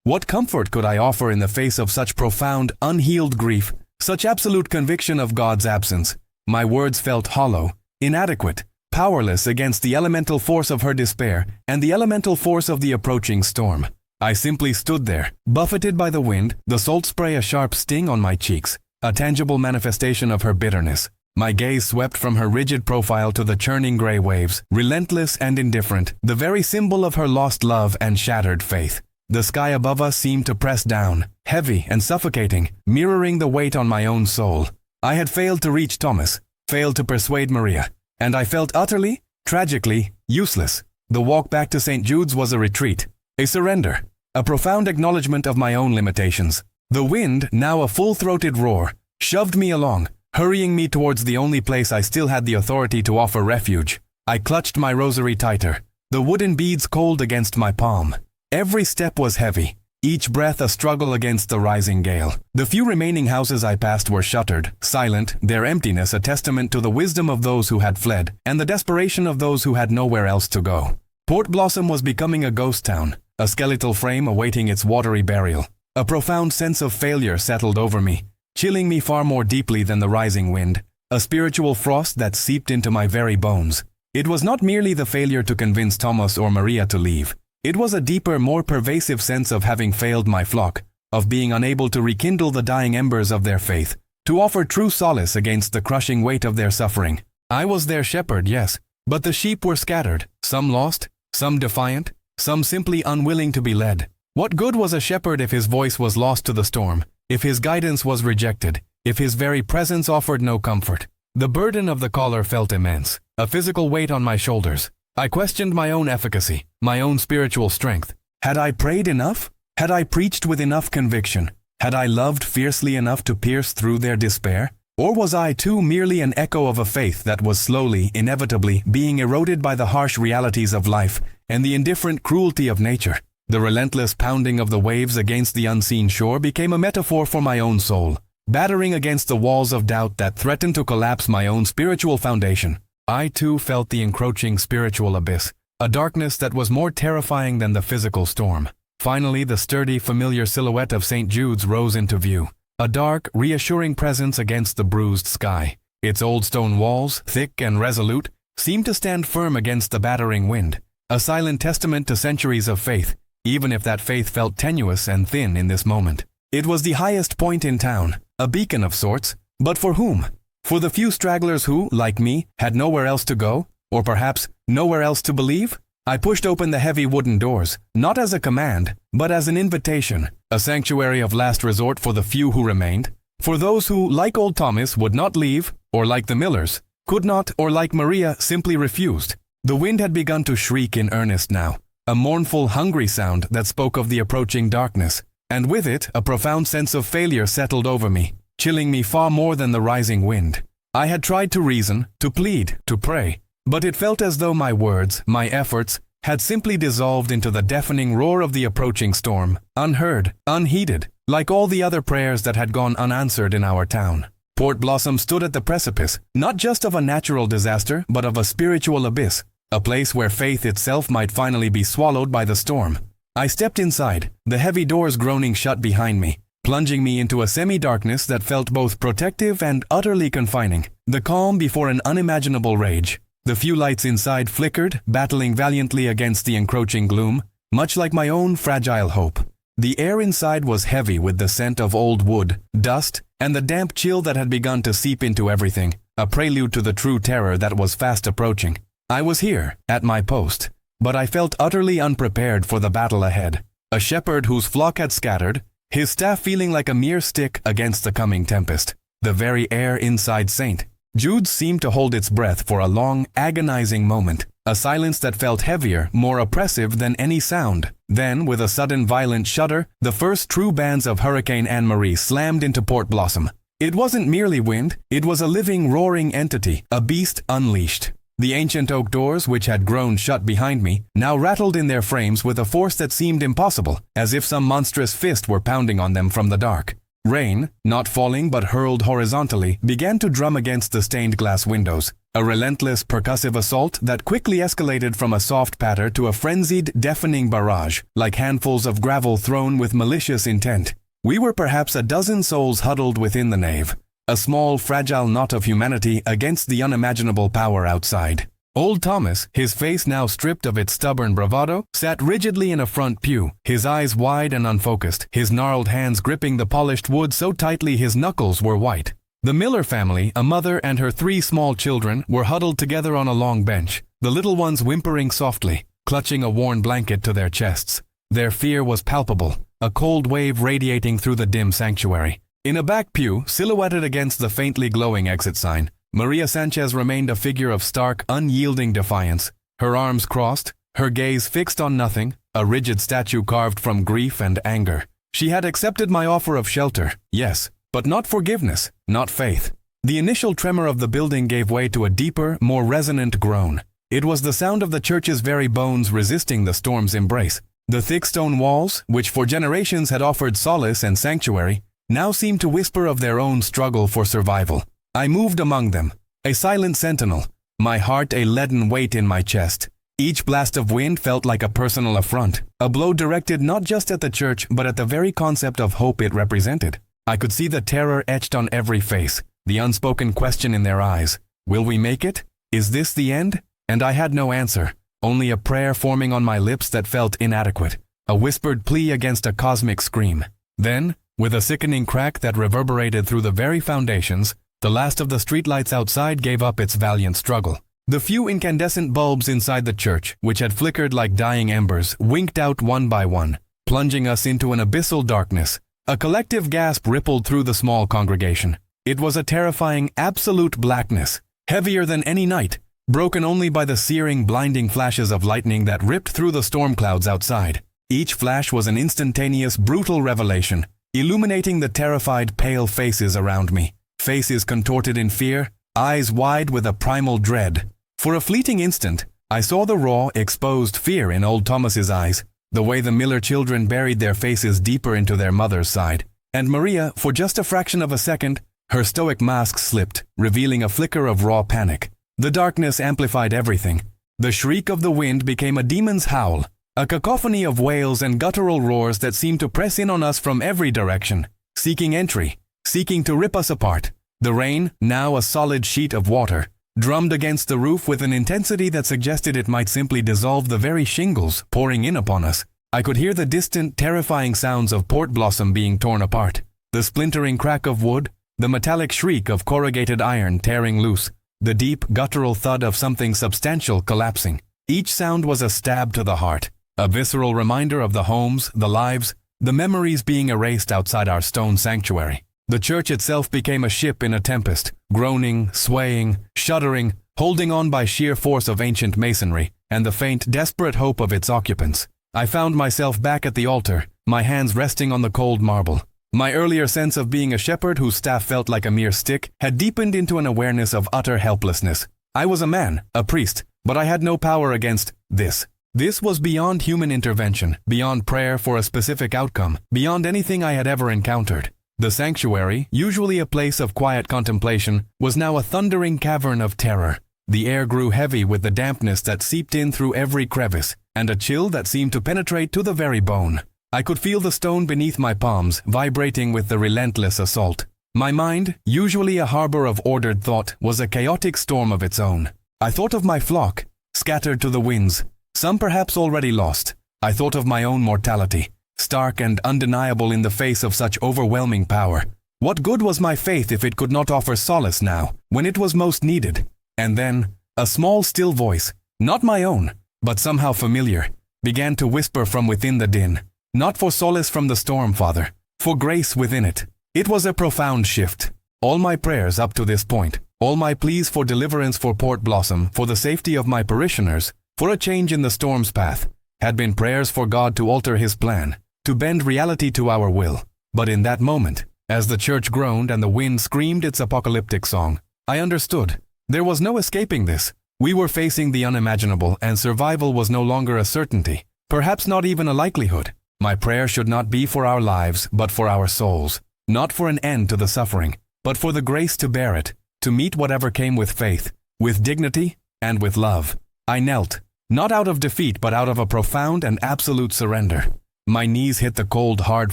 Speaker 1: What comfort could I offer in the face of such profound, unhealed grief, such absolute conviction of God's absence? My words felt hollow, inadequate, powerless against the elemental force of her despair and the elemental force of the approaching storm. I simply stood there, buffeted by the wind, the salt spray a sharp sting on my cheeks, a tangible manifestation of her bitterness. My gaze swept from her rigid profile to the churning gray waves, relentless and indifferent, the very symbol of her lost love and shattered faith. The sky above us seemed to press down, heavy and suffocating, mirroring the weight on my own soul. I had failed to reach Thomas, failed to persuade Maria, and I felt utterly, tragically, useless. The walk back to St. Jude's was a retreat, a surrender, a profound acknowledgement of my own limitations. The wind, now a full-throated roar, shoved me along, hurrying me towards the only place I still had the authority to offer refuge. I clutched my rosary tighter, the wooden beads cold against my palm. Every step was heavy, each breath a struggle against the rising gale. The few remaining houses I passed were shuttered, silent, their emptiness a testament to the wisdom of those who had fled and the desperation of those who had nowhere else to go. Port Blossom was becoming a ghost town, a skeletal frame awaiting its watery burial. A profound sense of failure settled over me, chilling me far more deeply than the rising wind, a spiritual frost that seeped into my very bones. It was not merely the failure to convince Thomas or Maria to leave. It was a deeper, more pervasive sense of having failed my flock, of being unable to rekindle the dying embers of their faith, to offer true solace against the crushing weight of their suffering. I was their shepherd, yes, but the sheep were scattered, some lost, some defiant, some simply unwilling to be led. What good was a shepherd if his voice was lost to the storm, if his guidance was rejected, if his very presence offered no comfort? The burden of the caller felt immense, a physical weight on my shoulders. I questioned my own efficacy, my own spiritual strength. Had I prayed enough? Had I preached with enough conviction? Had I loved fiercely enough to pierce through their despair? Or was I too merely an echo of a faith that was slowly, inevitably, being eroded by the harsh realities of life and the indifferent cruelty of nature? The relentless pounding of the waves against the unseen shore became a metaphor for my own soul, battering against the walls of doubt that threatened to collapse my own spiritual foundation. I too felt the encroaching spiritual abyss, a darkness that was more terrifying than the physical storm. Finally, the sturdy, familiar silhouette of St. Jude's rose into view, a dark, reassuring presence against the bruised sky. Its old stone walls, thick and resolute, seemed to stand firm against the battering wind, a silent testament to centuries of faith, even if that faith felt tenuous and thin in this moment. It was the highest point in town, a beacon of sorts, but for whom? For the few stragglers who, like me, had nowhere else to go, or perhaps nowhere else to believe? I pushed open the heavy wooden doors, not as a command, but as an invitation, a sanctuary of last resort for the few who remained, for those who, like old Thomas, would not leave, or like the Millers, could not, or like Maria, simply refused. The wind had begun to shriek in earnest now, a mournful, hungry sound that spoke of the approaching darkness, and with it a profound sense of failure settled over me, chilling me far more than the rising wind. I had tried to reason, to plead, to pray, but it felt as though my words, my efforts, had simply dissolved into the deafening roar of the approaching storm, unheard, unheeded, like all the other prayers that had gone unanswered in our town. Port Blossom stood at the precipice, not just of a natural disaster, but of a spiritual abyss, a place where faith itself might finally be swallowed by the storm. I stepped inside, the heavy doors groaning shut behind me, plunging me into a semi-darkness that felt both protective and utterly confining, the calm before an unimaginable rage. The few lights inside flickered, battling valiantly against the encroaching gloom, much like my own fragile hope. The air inside was heavy with the scent of old wood, dust, and the damp chill that had begun to seep into everything, a prelude to the true terror that was fast approaching. I was here, at my post, but I felt utterly unprepared for the battle ahead. A shepherd whose flock had scattered, his staff feeling like a mere stick against the coming tempest. The very air inside St. Jude's seemed to hold its breath for a long, agonizing moment, a silence that felt heavier, more oppressive than any sound. Then, with a sudden violent shudder, the first true bands of Hurricane Anne-Marie slammed into Port Blossom. It wasn't merely wind, it was a living, roaring entity, a beast unleashed. The ancient oak doors, which had grown shut behind me, now rattled in their frames with a force that seemed impossible, as if some monstrous fist were pounding on them from the dark. Rain, not falling but hurled horizontally, began to drum against the stained glass windows, a relentless, percussive assault that quickly escalated from a soft patter to a frenzied, deafening barrage, like handfuls of gravel thrown with malicious intent. We were perhaps a dozen souls huddled within the nave, a small, fragile knot of humanity against the unimaginable power outside. Old Thomas, his face now stripped of its stubborn bravado, sat rigidly in a front pew, his eyes wide and unfocused, his gnarled hands gripping the polished wood so tightly his knuckles were white. The Miller family, a mother and her 3 small children, were huddled together on a long bench, the little ones whimpering softly, clutching a worn blanket to their chests. Their fear was palpable, a cold wave radiating through the dim sanctuary. In a back pew, silhouetted against the faintly glowing exit sign, Maria Sanchez remained a figure of stark, unyielding defiance, her arms crossed, her gaze fixed on nothing, a rigid statue carved from grief and anger. She had accepted my offer of shelter, yes, but not forgiveness, not faith. The initial tremor of the building gave way to a deeper, more resonant groan. It was the sound of the church's very bones resisting the storm's embrace. The thick stone walls, which for generations had offered solace and sanctuary, now seemed to whisper of their own struggle for survival. I moved among them, a silent sentinel, my heart a leaden weight in my chest. Each blast of wind felt like a personal affront, a blow directed not just at the church but at the very concept of hope it represented. I could see the terror etched on every face, the unspoken question in their eyes. Will we make it? Is this the end? And I had no answer, only a prayer forming on my lips that felt inadequate, a whispered plea against a cosmic scream. Then, with a sickening crack that reverberated through the very foundations, the last of the streetlights outside gave up its valiant struggle. The few incandescent bulbs inside the church, which had flickered like dying embers, winked out one by one, plunging us into an abyssal darkness. A collective gasp rippled through the small congregation. It was a terrifying, absolute blackness, heavier than any night, broken only by the searing, blinding flashes of lightning that ripped through the storm clouds outside. Each flash was an instantaneous, brutal revelation, illuminating the terrified, pale faces around me. Faces contorted in fear, eyes wide with a primal dread. For a fleeting instant, I saw the raw, exposed fear in old Thomas's eyes, the way the Miller children buried their faces deeper into their mother's side. And Maria, for just a fraction of a second, her stoic mask slipped, revealing a flicker of raw panic. The darkness amplified everything. The shriek of the wind became a demon's howl, a cacophony of wails and guttural roars that seemed to press in on us from every direction, seeking entry, seeking to rip us apart. The rain, now a solid sheet of water, drummed against the roof with an intensity that suggested it might simply dissolve the very shingles pouring in upon us. I could hear the distant, terrifying sounds of Port Blossom being torn apart, the splintering crack of wood, the metallic shriek of corrugated iron tearing loose, the deep, guttural thud of something substantial collapsing. Each sound was a stab to the heart, a visceral reminder of the homes, the lives, the memories being erased outside our stone sanctuary. The church itself became a ship in a tempest, groaning, swaying, shuddering, holding on by sheer force of ancient masonry and the faint, desperate hope of its occupants. I found myself back at the altar, my hands resting on the cold marble. My earlier sense of being a shepherd whose staff felt like a mere stick had deepened into an awareness of utter helplessness. I was a man, a priest, but I had no power against this. This was beyond human intervention, beyond prayer for a specific outcome, beyond anything I had ever encountered. The sanctuary, usually a place of quiet contemplation, was now a thundering cavern of terror. The air grew heavy with the dampness that seeped in through every crevice, and a chill that seemed to penetrate to the very bone. I could feel the stone beneath my palms vibrating with the relentless assault. My mind, usually a harbor of ordered thought, was a chaotic storm of its own. I thought of my flock, scattered to the winds, some perhaps already lost. I thought of my own mortality, stark and undeniable in the face of such overwhelming power. What good was my faith if it could not offer solace now, when it was most needed? And then, a small still voice, not my own, but somehow familiar, began to whisper from within the din. Not for solace from the storm, Father, for grace within it. It was a profound shift. All my prayers up to this point, all my pleas for deliverance for Port Blossom, for the safety of my parishioners, for a change in the storm's path, had been prayers for God to alter His plan, to bend reality to our will. But in that moment, As the church groaned and the wind screamed its apocalyptic song, I understood. There was no escaping this. We were facing the unimaginable, and survival was no longer a certainty, perhaps not even a likelihood. My prayer should not be for our lives, but for our souls. Not for an end to the suffering, but for the grace to bear it, to meet whatever came with faith, with dignity, and with love. I knelt, not out of defeat, but out of a profound and absolute surrender. My knees hit the cold, hard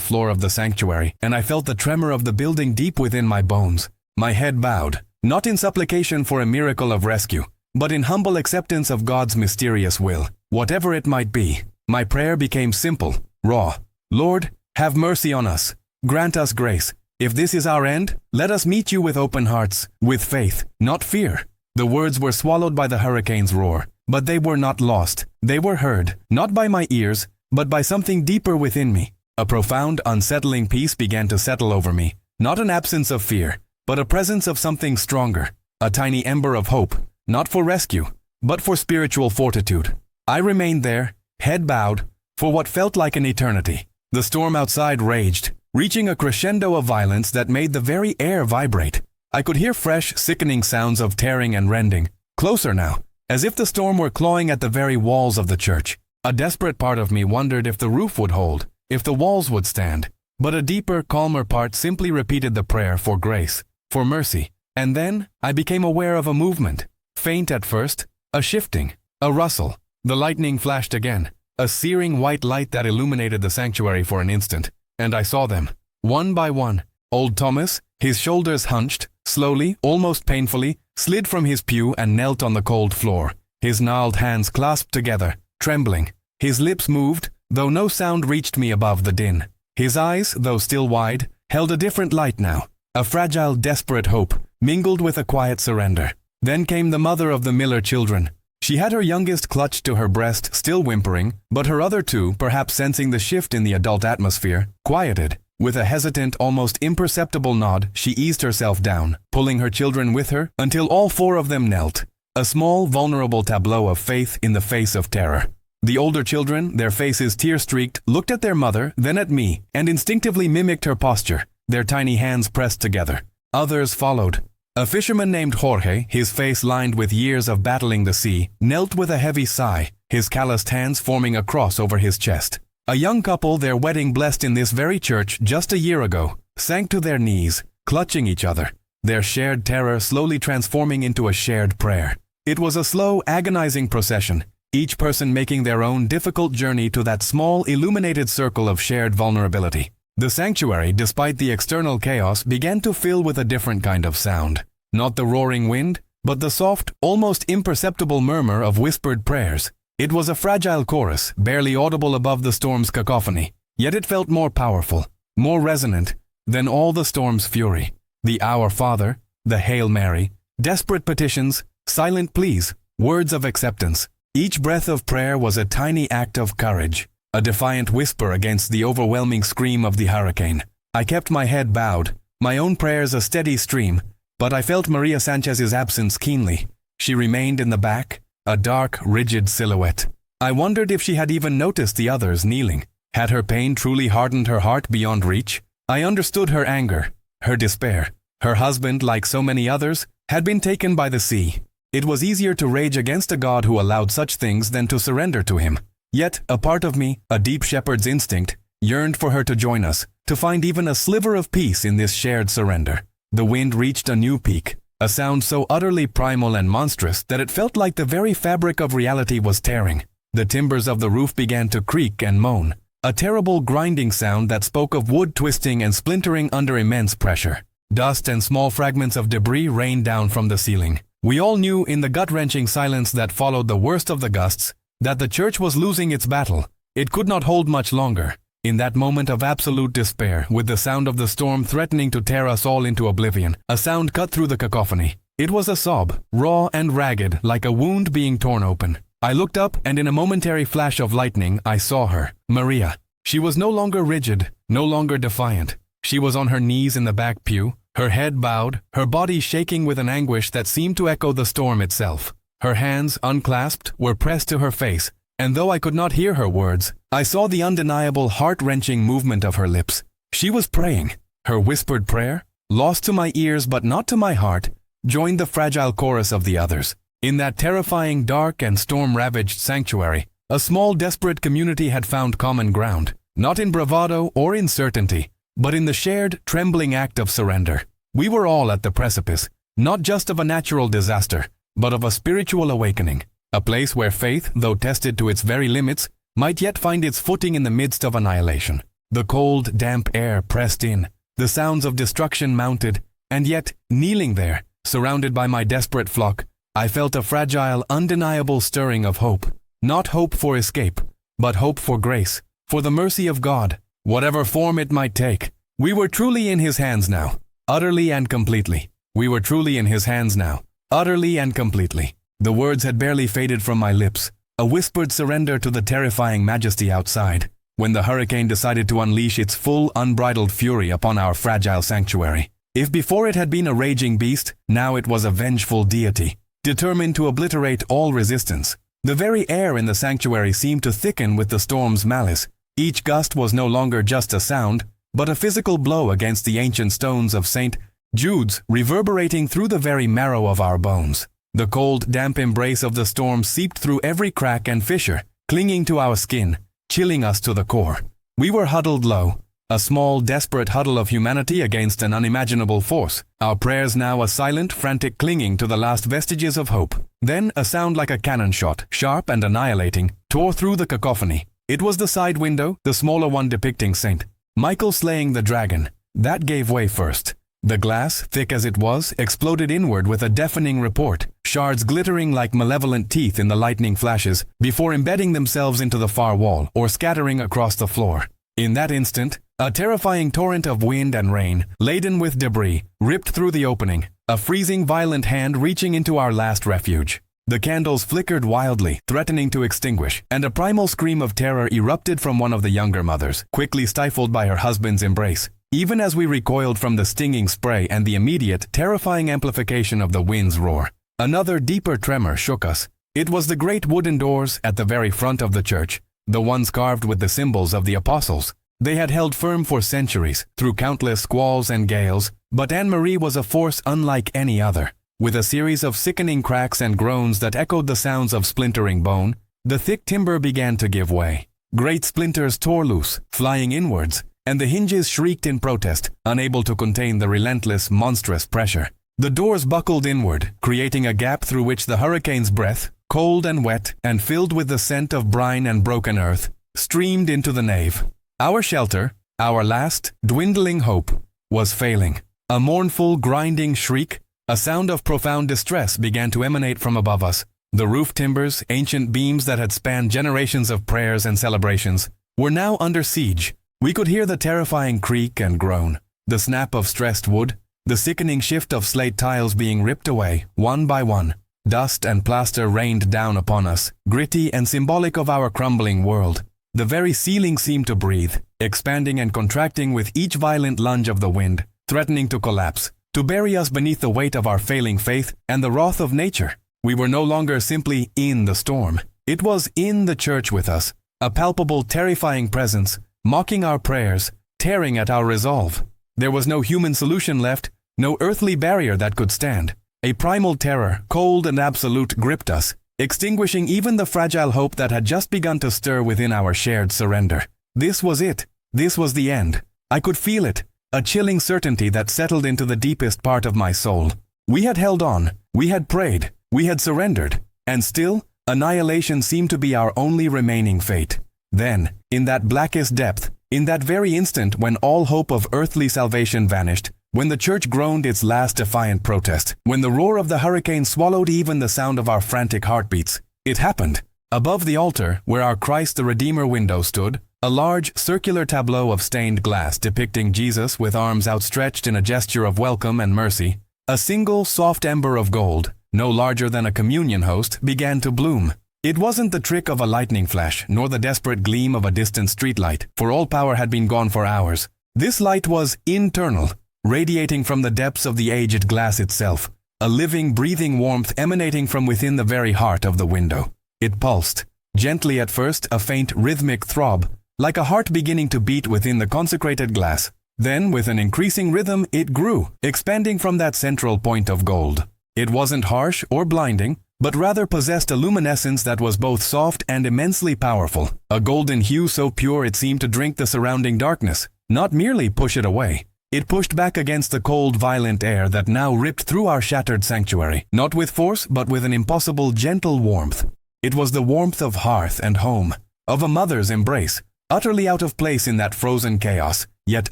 Speaker 1: floor of the sanctuary, and I felt the tremor of the building deep within my bones. My head bowed, not in supplication for a miracle of rescue, but in humble acceptance of God's mysterious will. Whatever it might be, my prayer became simple, raw. Lord, have mercy on us. Grant us grace. If this is our end, let us meet you with open hearts, with faith, not fear. The words were swallowed by the hurricane's roar, but they were not lost. They were heard, not by my ears, but by something deeper within me. A profound, unsettling peace began to settle over me, not an absence of fear, but a presence of something stronger, a tiny ember of hope, not for rescue, but for spiritual fortitude. I remained there, head bowed, for what felt like an eternity. The storm outside raged, reaching a crescendo of violence that made the very air vibrate. I could hear fresh, sickening sounds of tearing and rending, closer now, as if the storm were clawing at the very walls of the church. A desperate part of me wondered if the roof would hold, if the walls would stand. But a deeper, calmer part simply repeated the prayer for grace, for mercy. And then I became aware of a movement, faint at first, a shifting, a rustle. The lightning flashed again, a searing white light that illuminated the sanctuary for an instant, and I saw them, one by one. Old Thomas, his shoulders hunched, slowly, almost painfully, slid from his pew and knelt on the cold floor, his gnarled hands clasped together, trembling. His lips moved, though no sound reached me above the din. His eyes, though still wide, held a different light now, a fragile, desperate hope, mingled with a quiet surrender. Then came the mother of the Miller children. She had her youngest clutched to her breast, still whimpering, but her other two, perhaps sensing the shift in the adult atmosphere, quieted. With a hesitant, almost imperceptible nod, she eased herself down, pulling her children with her, until all four of them knelt. A small, vulnerable tableau of faith in the face of terror. The older children, their faces tear-streaked, looked at their mother, then at me, and instinctively mimicked her posture, their tiny hands pressed together. Others followed. A fisherman named Jorge, his face lined with years of battling the sea, knelt with a heavy sigh, his calloused hands forming a cross over his chest. A young couple, their wedding blessed in this very church just a year ago, sank to their knees, clutching each other, their shared terror slowly transforming into a shared prayer. It was a slow, agonizing procession, each person making their own difficult journey to that small, illuminated circle of shared vulnerability. The sanctuary, despite the external chaos, began to fill with a different kind of sound. Not the roaring wind, but the soft, almost imperceptible murmur of whispered prayers. It was a fragile chorus, barely audible above the storm's cacophony, yet it felt more powerful, more resonant than all the storm's fury. The Our Father, the Hail Mary, desperate petitions, silent pleas, words of acceptance. Each breath of prayer was a tiny act of courage, a defiant whisper against the overwhelming scream of the hurricane. I kept my head bowed, my own prayers a steady stream, but I felt Maria Sanchez's absence keenly. She remained in the back, a dark, rigid silhouette. I wondered if she had even noticed the others kneeling. Had her pain truly hardened her heart beyond reach? I understood her anger, her despair. Her husband, like so many others, had been taken by the sea. It was easier to rage against a God who allowed such things than to surrender to him. Yet, a part of me, a deep shepherd's instinct, yearned for her to join us, to find even a sliver of peace in this shared surrender. The wind reached a new peak, a sound so utterly primal and monstrous that it felt like the very fabric of reality was tearing. The timbers of the roof began to creak and moan, a terrible grinding sound that spoke of wood twisting and splintering under immense pressure. Dust and small fragments of debris rained down from the ceiling. We all knew in the gut-wrenching silence that followed the worst of the gusts that the church was losing its battle. It could not hold much longer. In that moment of absolute despair, with the sound of the storm threatening to tear us all into oblivion, a sound cut through the cacophony. It was a sob, raw and ragged, like a wound being torn open. I looked up, and in a momentary flash of lightning, I saw her, Maria. She was no longer rigid, no longer defiant. She was on her knees in the back pew, her head bowed, her body shaking with an anguish that seemed to echo the storm itself. Her hands, unclasped, were pressed to her face, and though I could not hear her words, I saw the undeniable heart-wrenching movement of her lips. She was praying. Her whispered prayer, lost to my ears but not to my heart, joined the fragile chorus of the others. In that terrifying, dark, and storm-ravaged sanctuary, a small, desperate community had found common ground, not in bravado or in certainty, but in the shared, trembling act of surrender. We were all at the precipice, not just of a natural disaster, but of a spiritual awakening, a place where faith, though tested to its very limits, might yet find its footing in the midst of annihilation. The cold, damp air pressed in, the sounds of destruction mounted, and yet, kneeling there, surrounded by my desperate flock, I felt a fragile, undeniable stirring of hope. Not hope for escape, but hope for grace, for the mercy of God, whatever form it might take. We were truly in His hands now, utterly and completely. We were truly in His hands now, utterly and completely. The words had barely faded from my lips, a whispered surrender to the terrifying majesty outside, when the hurricane decided to unleash its full, unbridled fury upon our fragile sanctuary. If before it had been a raging beast, now it was a vengeful deity, determined to obliterate all resistance. The very air in the sanctuary seemed to thicken with the storm's malice. Each gust was no longer just a sound, but a physical blow against the ancient stones of St. Jude's, reverberating through the very marrow of our bones. The cold, damp embrace of the storm seeped through every crack and fissure, clinging to our skin, chilling us to the core. We were huddled low, a small, desperate huddle of humanity against an unimaginable force, our prayers now a silent, frantic clinging to the last vestiges of hope. Then a sound like a cannon shot, sharp and annihilating, tore through the cacophony. It was the side window, the smaller one depicting St. Michael slaying the dragon. That gave way first. The glass, thick as it was, exploded inward with a deafening report, shards glittering like malevolent teeth in the lightning flashes, before embedding themselves into the far wall or scattering across the floor. In that instant, a terrifying torrent of wind and rain, laden with debris, ripped through the opening, a freezing, violent hand reaching into our last refuge. The candles flickered wildly, threatening to extinguish, and a primal scream of terror erupted from one of the younger mothers, quickly stifled by her husband's embrace. Even as we recoiled from the stinging spray and the immediate, terrifying amplification of the wind's roar, another deeper tremor shook us. It was the great wooden doors at the very front of the church, the ones carved with the symbols of the apostles. They had held firm for centuries, through countless squalls and gales, but Anne-Marie was a force unlike any other. With a series of sickening cracks and groans that echoed the sounds of splintering bone, the thick timber began to give way. Great splinters tore loose, flying inwards, and the hinges shrieked in protest, unable to contain the relentless, monstrous pressure. The doors buckled inward, creating a gap through which the hurricane's breath, cold and wet, and filled with the scent of brine and broken earth, streamed into the nave. Our shelter, our last, dwindling hope, was failing. A mournful, grinding shriek, a sound of profound distress began to emanate from above us. The roof timbers, ancient beams that had spanned generations of prayers and celebrations, were now under siege. We could hear the terrifying creak and groan, the snap of stressed wood, the sickening shift of slate tiles being ripped away, one by one. Dust and plaster rained down upon us, gritty and symbolic of our crumbling world. The very ceiling seemed to breathe, expanding and contracting with each violent lunge of the wind, threatening to collapse, to bury us beneath the weight of our failing faith and the wrath of nature. We were no longer simply in the storm. It was in the church with us, a palpable, terrifying presence, mocking our prayers, tearing at our resolve. There was no human solution left, no earthly barrier that could stand. A primal terror, cold and absolute, gripped us, extinguishing even the fragile hope that had just begun to stir within our shared surrender. This was it. This was the end. I could feel it, a chilling certainty that settled into the deepest part of my soul. We had held on, we had prayed, we had surrendered, and still, annihilation seemed to be our only remaining fate. Then, in that blackest depth, in that very instant when all hope of earthly salvation vanished, when the church groaned its last defiant protest, when the roar of the hurricane swallowed even the sound of our frantic heartbeats, it happened. Above the altar, where our Christ the Redeemer window stood, a large, circular tableau of stained glass depicting Jesus with arms outstretched in a gesture of welcome and mercy, a single soft ember of gold, no larger than a communion host, began to bloom. It wasn't the trick of a lightning flash, nor the desperate gleam of a distant streetlight, for all power had been gone for hours. This light was internal, radiating from the depths of the aged glass itself, a living, breathing warmth emanating from within the very heart of the window. It pulsed, gently at first, a faint, rhythmic throb, like a heart beginning to beat within the consecrated glass. Then, with an increasing rhythm, it grew, expanding from that central point of gold. It wasn't harsh or blinding, but rather possessed a luminescence that was both soft and immensely powerful, a golden hue so pure it seemed to drink the surrounding darkness, not merely push it away. It pushed back against the cold, violent air that now ripped through our shattered sanctuary, not with force, but with an impossible, gentle warmth. It was the warmth of hearth and home, of a mother's embrace, utterly out of place in that frozen chaos, yet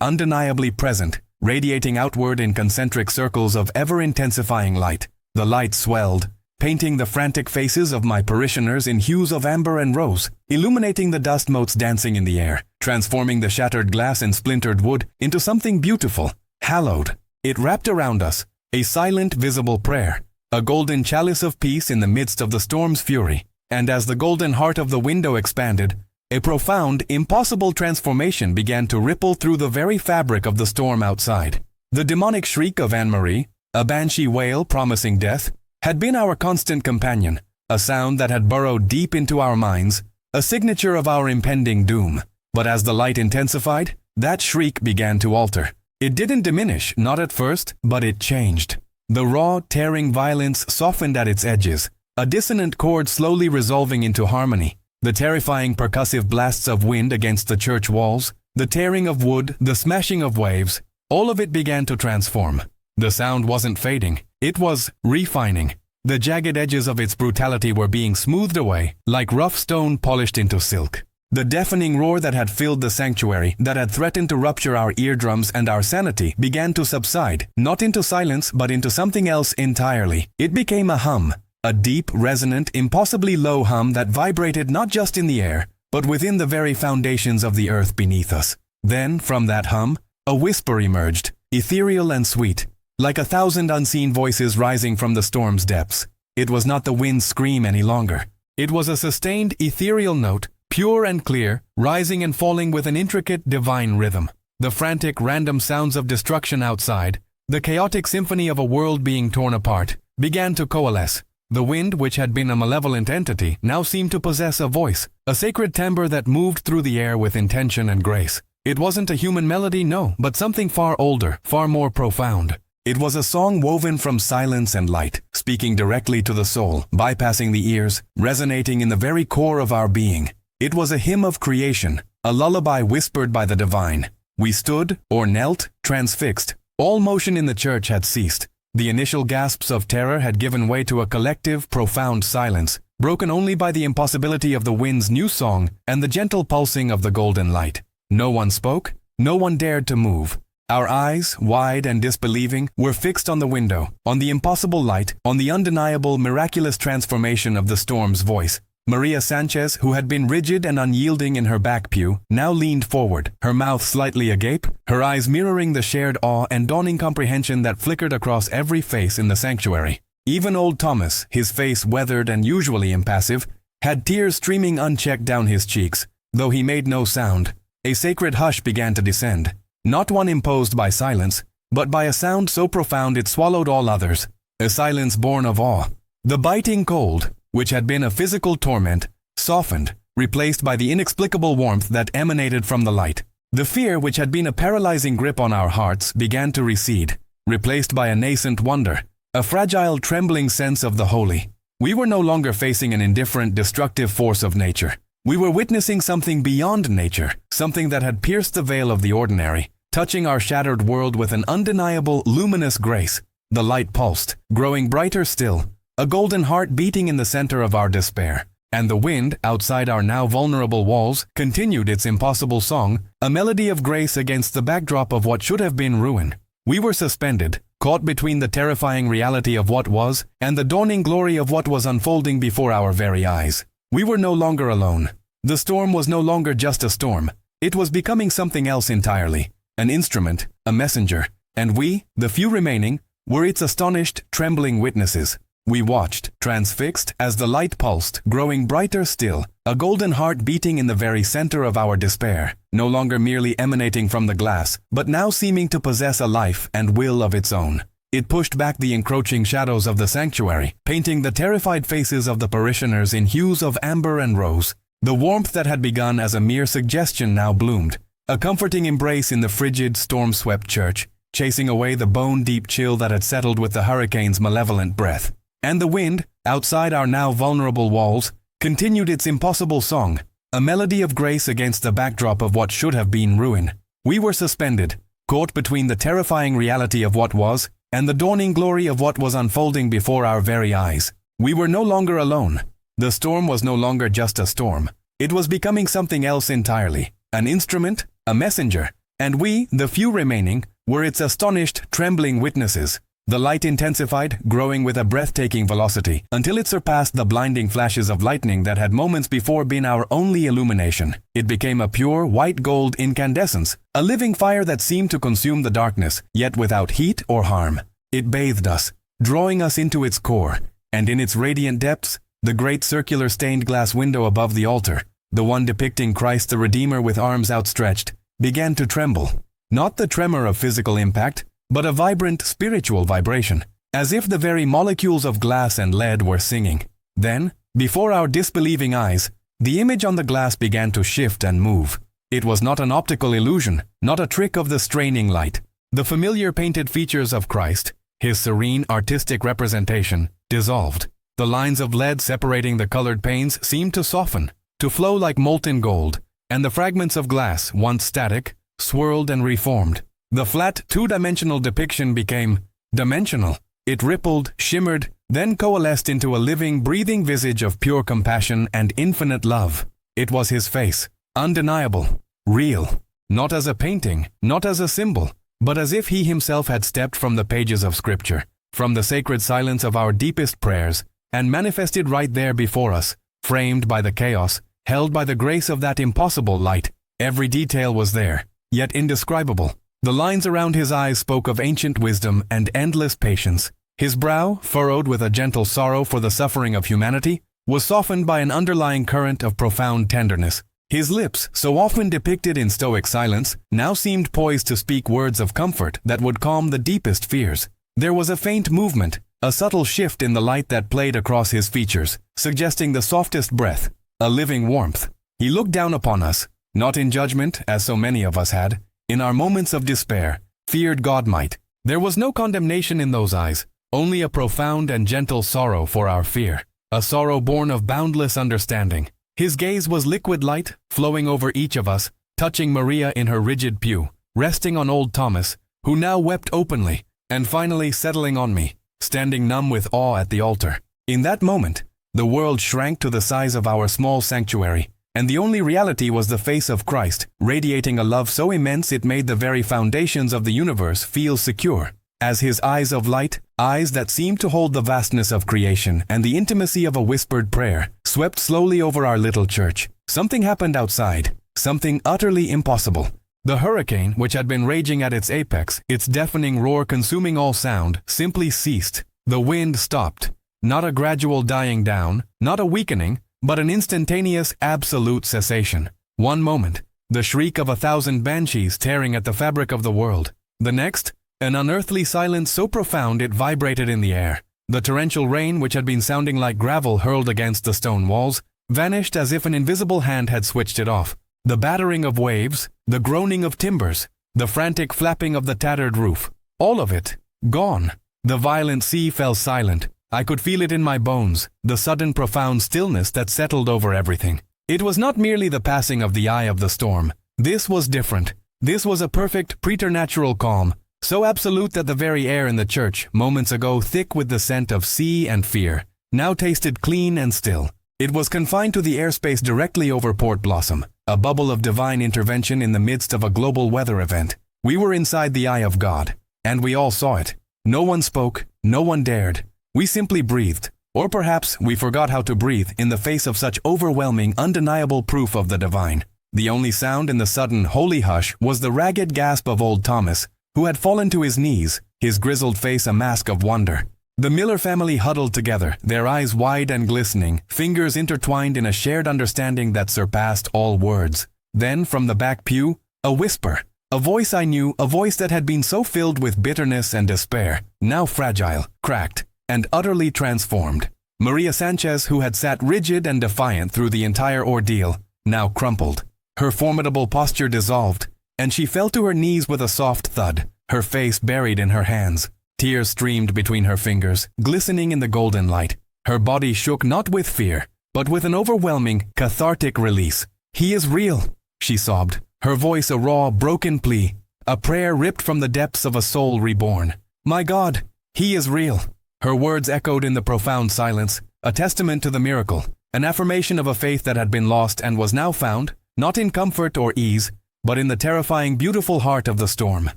Speaker 1: undeniably present, radiating outward in concentric circles of ever-intensifying light. The light swelled, painting the frantic faces of my parishioners in hues of amber and rose, illuminating the dust motes dancing in the air, transforming the shattered glass and splintered wood into something beautiful, hallowed. It wrapped around us, a silent, visible prayer, a golden chalice of peace in the midst of the storm's fury, and as the golden heart of the window expanded, a profound, impossible transformation began to ripple through the very fabric of the storm outside. The demonic shriek of Anne-Marie, a banshee wail promising death, had been our constant companion, a sound that had burrowed deep into our minds, a signature of our impending doom. But as the light intensified, that shriek began to alter. It didn't diminish, not at first, but it changed. The raw, tearing violence softened at its edges, a dissonant chord slowly resolving into harmony. The terrifying percussive blasts of wind against the church walls, the tearing of wood, the smashing of waves, all of it began to transform. The sound wasn't fading, it was refining. The jagged edges of its brutality were being smoothed away, like rough stone polished into silk. The deafening roar that had filled the sanctuary, that had threatened to rupture our eardrums and our sanity, began to subside, not into silence, but into something else entirely. It became a hum, a deep, resonant, impossibly low hum that vibrated not just in the air, but within the very foundations of the earth beneath us. Then, from that hum, a whisper emerged, ethereal and sweet, like 1,000 unseen voices rising from the storm's depths. It was not the wind's scream any longer. It was a sustained, ethereal note, pure and clear, rising and falling with an intricate, divine rhythm. The frantic, random sounds of destruction outside, the chaotic symphony of a world being torn apart, began to coalesce. The wind, which had been a malevolent entity, now seemed to possess a voice, a sacred timbre that moved through the air with intention and grace. It wasn't a human melody, no, but something far older, far more profound. It was a song woven from silence and light, speaking directly to the soul, bypassing the ears, resonating in the very core of our being. It was a hymn of creation, a lullaby whispered by the divine. We stood, or knelt, transfixed. All motion in the church had ceased. The initial gasps of terror had given way to a collective, profound silence, broken only by the impossibility of the wind's new song and the gentle pulsing of the golden light. No one spoke, no one dared to move. Our eyes, wide and disbelieving, were fixed on the window, on the impossible light, on the undeniable, miraculous transformation of the storm's voice. Maria Sanchez, who had been rigid and unyielding in her back pew, now leaned forward, her mouth slightly agape, her eyes mirroring the shared awe and dawning comprehension that flickered across every face in the sanctuary. Even old Thomas, his face weathered and usually impassive, had tears streaming unchecked down his cheeks. Though he made no sound, a sacred hush began to descend. Not one imposed by silence, but by a sound so profound it swallowed all others, a silence born of awe. The biting cold, which had been a physical torment, softened, replaced by the inexplicable warmth that emanated from the light. The fear which had been a paralyzing grip on our hearts began to recede, replaced by a nascent wonder, a fragile, trembling sense of the holy. We were no longer facing an indifferent, destructive force of nature. We were witnessing something beyond nature, something that had pierced the veil of the ordinary, touching our shattered world with an undeniable, luminous grace. The light pulsed, growing brighter still, a golden heart beating in the center of our despair. And the wind, outside our now vulnerable walls, continued its impossible song, a melody of grace against the backdrop of what should have been ruin. We were suspended, caught between the terrifying reality of what was and the dawning glory of what was unfolding before our very eyes. We were no longer alone. The storm was no longer just a storm. It was becoming something else entirely, an instrument, a messenger, and we, the few remaining, were its astonished, trembling witnesses. We watched, transfixed, as the light pulsed, growing brighter still, a golden heart beating in the very center of our despair, no longer merely emanating from the glass, but now seeming to possess a life and will of its own. It pushed back the encroaching shadows of the sanctuary, painting the terrified faces of the parishioners in hues of amber and rose. The warmth that had begun as a mere suggestion now bloomed, a comforting embrace in the frigid, storm-swept church, chasing away the bone-deep chill that had settled with the hurricane's malevolent breath. And the wind, outside our now vulnerable walls, continued its impossible song, a melody of grace against the backdrop of what should have been ruin. We were suspended, caught between the terrifying reality of what was and the dawning glory of what was unfolding before our very eyes. We were no longer alone. The storm was no longer just a storm. It was becoming something else entirely, an instrument, a messenger, and we, the few remaining, were its astonished, trembling witnesses. The light intensified, growing with a breathtaking velocity, until it surpassed the blinding flashes of lightning that had moments before been our only illumination. It became a pure, white gold incandescence, a living fire that seemed to consume the darkness, yet without heat or harm. It bathed us, drawing us into its core, and in its radiant depths, the great circular stained glass window above the altar, the one depicting Christ the Redeemer with arms outstretched, began to tremble. Not the tremor of physical impact, but a vibrant spiritual vibration, as if the very molecules of glass and lead were singing. Then, before our disbelieving eyes, the image on the glass began to shift and move. It was not an optical illusion, not a trick of the straining light. The familiar painted features of Christ, his serene artistic representation, dissolved. The lines of lead separating the colored panes seemed to soften, to flow like molten gold, and the fragments of glass, once static, swirled and reformed. The flat, two-dimensional depiction became dimensional. It rippled, shimmered, then coalesced into a living, breathing visage of pure compassion and infinite love. It was his face, undeniable, real, not as a painting, not as a symbol, but as if he himself had stepped from the pages of Scripture, from the sacred silence of our deepest prayers, and manifested right there before us, framed by the chaos, held by the grace of that impossible light. Every detail was there, yet indescribable. The lines around his eyes spoke of ancient wisdom and endless patience. His brow, furrowed with a gentle sorrow for the suffering of humanity, was softened by an underlying current of profound tenderness. His lips, so often depicted in stoic silence, now seemed poised to speak words of comfort that would calm the deepest fears. There was a faint movement, a subtle shift in the light that played across his features, suggesting the softest breath, a living warmth. He looked down upon us, not in judgment, as so many of us had. In our moments of despair, feared God might. There was no condemnation in those eyes, only a profound and gentle sorrow for our fear, a sorrow born of boundless understanding. His gaze was liquid light, flowing over each of us, touching Maria in her rigid pew, resting on old Thomas, who now wept openly, and finally settling on me, standing numb with awe at the altar. In that moment, the world shrank to the size of our small sanctuary, and the only reality was the face of Christ, radiating a love so immense it made the very foundations of the universe feel secure. As his eyes of light, eyes that seemed to hold the vastness of creation and the intimacy of a whispered prayer, swept slowly over our little church, something happened outside, something utterly impossible. The hurricane, which had been raging at its apex, its deafening roar consuming all sound, simply ceased. The wind stopped. Not a gradual dying down, not a weakening, but an instantaneous, absolute cessation. One moment, the shriek of 1,000 banshees tearing at the fabric of the world. The next, an unearthly silence so profound it vibrated in the air. The torrential rain, which had been sounding like gravel hurled against the stone walls, vanished as if an invisible hand had switched it off. The battering of waves, the groaning of timbers, the frantic flapping of the tattered roof, all of it, gone. The violent sea fell silent. I could feel it in my bones, the sudden profound stillness that settled over everything. It was not merely the passing of the eye of the storm. This was different. This was a perfect, preternatural calm, so absolute that the very air in the church, moments ago thick with the scent of sea and fear, now tasted clean and still. It was confined to the airspace directly over Port Blossom, a bubble of divine intervention in the midst of a global weather event. We were inside the eye of God, and we all saw it. No one spoke, no one dared. We simply breathed, or perhaps we forgot how to breathe in the face of such overwhelming, undeniable proof of the divine. The only sound in the sudden, holy hush was the ragged gasp of old Thomas, who had fallen to his knees, his grizzled face a mask of wonder. The Miller family huddled together, their eyes wide and glistening, fingers intertwined in a shared understanding that surpassed all words. Then, from the back pew, a whisper. A voice I knew, a voice that had been so filled with bitterness and despair, now fragile, cracked, and utterly transformed. Maria Sanchez, who had sat rigid and defiant through the entire ordeal, now crumpled. Her formidable posture dissolved, and she fell to her knees with a soft thud, her face buried in her hands. Tears streamed between her fingers, glistening in the golden light. Her body shook not with fear, but with an overwhelming, cathartic release. "He is real," she sobbed, her voice a raw, broken plea, a prayer ripped from the depths of a soul reborn. "My God, He is real." Her words echoed in the profound silence, a testament to the miracle, an affirmation of a faith that had been lost and was now found, not in comfort or ease, but in the terrifying, beautiful heart of the storm.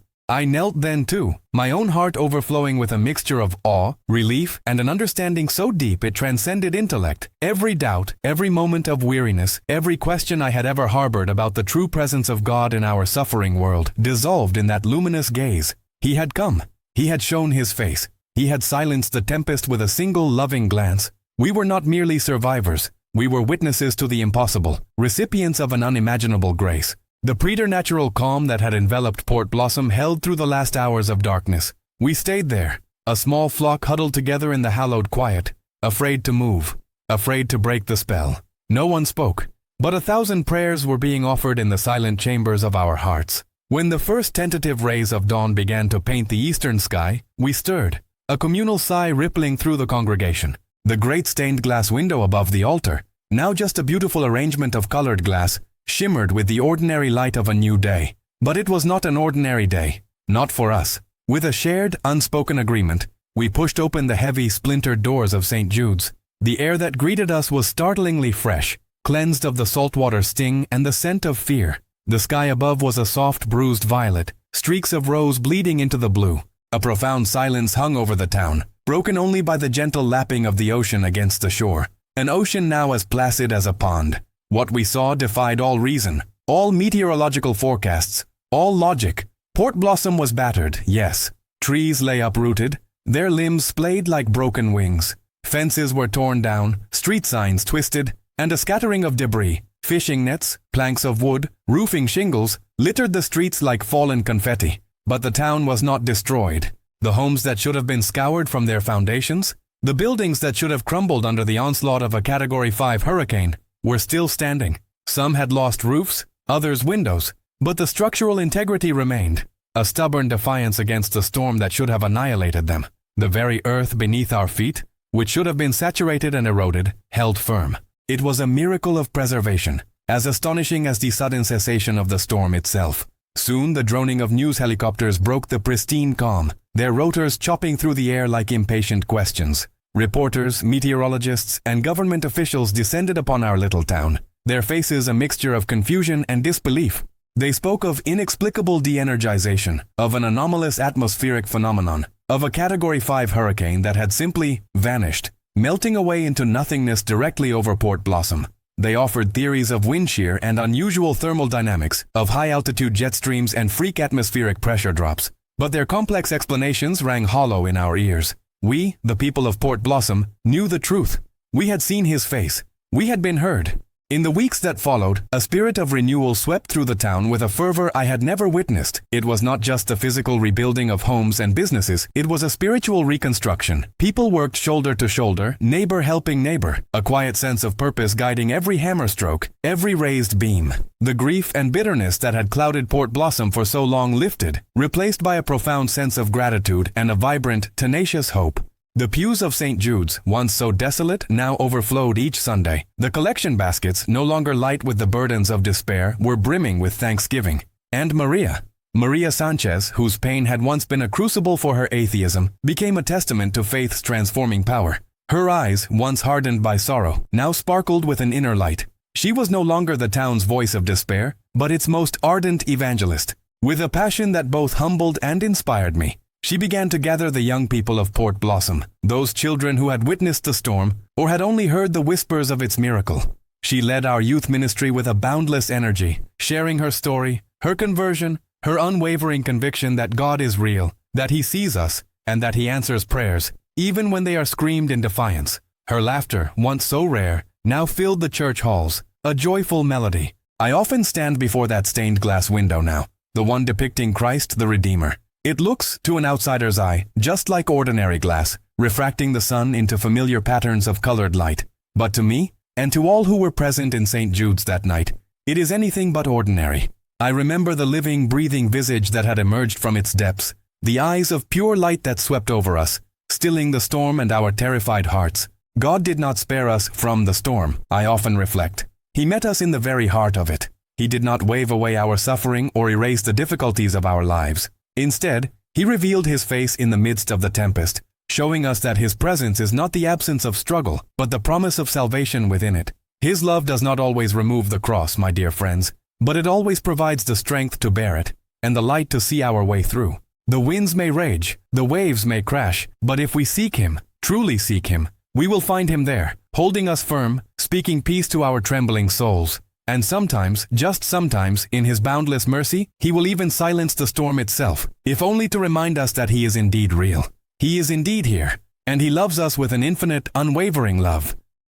Speaker 1: I knelt then too, my own heart overflowing with a mixture of awe, relief, and an understanding so deep it transcended intellect. Every doubt, every moment of weariness, every question I had ever harbored about the true presence of God in our suffering world dissolved in that luminous gaze. He had come. He had shown His face. He had silenced the tempest with a single loving glance. We were not merely survivors. We were witnesses to the impossible, recipients of an unimaginable grace. The preternatural calm that had enveloped Port Blossom held through the last hours of darkness. We stayed there, a small flock huddled together in the hallowed quiet, afraid to move, afraid to break the spell. No one spoke, but 1,000 prayers were being offered in the silent chambers of our hearts. When the first tentative rays of dawn began to paint the eastern sky, we stirred, a communal sigh rippling through the congregation. The great stained glass window above the altar, now just a beautiful arrangement of colored glass, shimmered with the ordinary light of a new day. But it was not an ordinary day, not for us. With a shared, unspoken agreement, we pushed open the heavy, splintered doors of St. Jude's. The air that greeted us was startlingly fresh, cleansed of the saltwater sting and the scent of fear. The sky above was a soft, bruised violet, streaks of rose bleeding into the blue. A profound silence hung over the town, broken only by the gentle lapping of the ocean against the shore. An ocean now as placid as a pond. What we saw defied all reason, all meteorological forecasts, all logic. Port Blossom was battered, yes. Trees lay uprooted, their limbs splayed like broken wings. Fences were torn down, street signs twisted, and a scattering of debris, fishing nets, planks of wood, roofing shingles, littered the streets like fallen confetti. But the town was not destroyed. The homes that should have been scoured from their foundations, the buildings that should have crumbled under the onslaught of a Category 5 hurricane, were still standing. Some had lost roofs, others windows, but the structural integrity remained, a stubborn defiance against the storm that should have annihilated them. The very earth beneath our feet, which should have been saturated and eroded, held firm. It was a miracle of preservation, as astonishing as the sudden cessation of the storm itself. Soon the droning of news helicopters broke the pristine calm, their rotors chopping through the air like impatient questions. Reporters, meteorologists, and government officials descended upon our little town, their faces a mixture of confusion and disbelief. They spoke of inexplicable de-energization, of an anomalous atmospheric phenomenon, of a Category 5 hurricane that had simply vanished, melting away into nothingness directly over Port Blossom. They offered theories of wind shear and unusual thermal dynamics, of high-altitude jet streams and freak atmospheric pressure drops. But their complex explanations rang hollow in our ears. We, the people of Port Blossom, knew the truth. We had seen His face. We had been heard. In the weeks that followed, a spirit of renewal swept through the town with a fervor I had never witnessed. It was not just the physical rebuilding of homes and businesses, it was a spiritual reconstruction. People worked shoulder to shoulder, neighbor helping neighbor, a quiet sense of purpose guiding every hammer stroke, every raised beam. The grief and bitterness that had clouded Port Blossom for so long lifted, replaced by a profound sense of gratitude and a vibrant, tenacious hope. The pews of St. Jude's, once so desolate, now overflowed each Sunday. The collection baskets, no longer light with the burdens of despair, were brimming with thanksgiving. And Maria Sanchez, whose pain had once been a crucible for her atheism, became a testament to faith's transforming power. Her eyes, once hardened by sorrow, now sparkled with an inner light. She was no longer the town's voice of despair, but its most ardent evangelist. With a passion that both humbled and inspired me, she began to gather the young people of Port Blossom, those children who had witnessed the storm or had only heard the whispers of its miracle. She led our youth ministry with a boundless energy, sharing her story, her conversion, her unwavering conviction that God is real, that He sees us, and that He answers prayers, even when they are screamed in defiance. Her laughter, once so rare, now filled the church halls, a joyful melody. I often stand before that stained glass window now, the one depicting Christ the Redeemer. It looks, to an outsider's eye, just like ordinary glass, refracting the sun into familiar patterns of colored light. But to me, and to all who were present in St. Jude's that night, it is anything but ordinary. I remember the living, breathing visage that had emerged from its depths, the eyes of pure light that swept over us, stilling the storm and our terrified hearts. God did not spare us from the storm, I often reflect. He met us in the very heart of it. He did not wave away our suffering or erase the difficulties of our lives. Instead, He revealed His face in the midst of the tempest, showing us that His presence is not the absence of struggle, but the promise of salvation within it. His love does not always remove the cross, my dear friends, but it always provides the strength to bear it, and the light to see our way through. The winds may rage, the waves may crash, but if we seek Him, truly seek Him, we will find Him there, holding us firm, speaking peace to our trembling souls. And sometimes, just sometimes, in His boundless mercy, He will even silence the storm itself, if only to remind us that He is indeed real. He is indeed here, and He loves us with an infinite, unwavering love.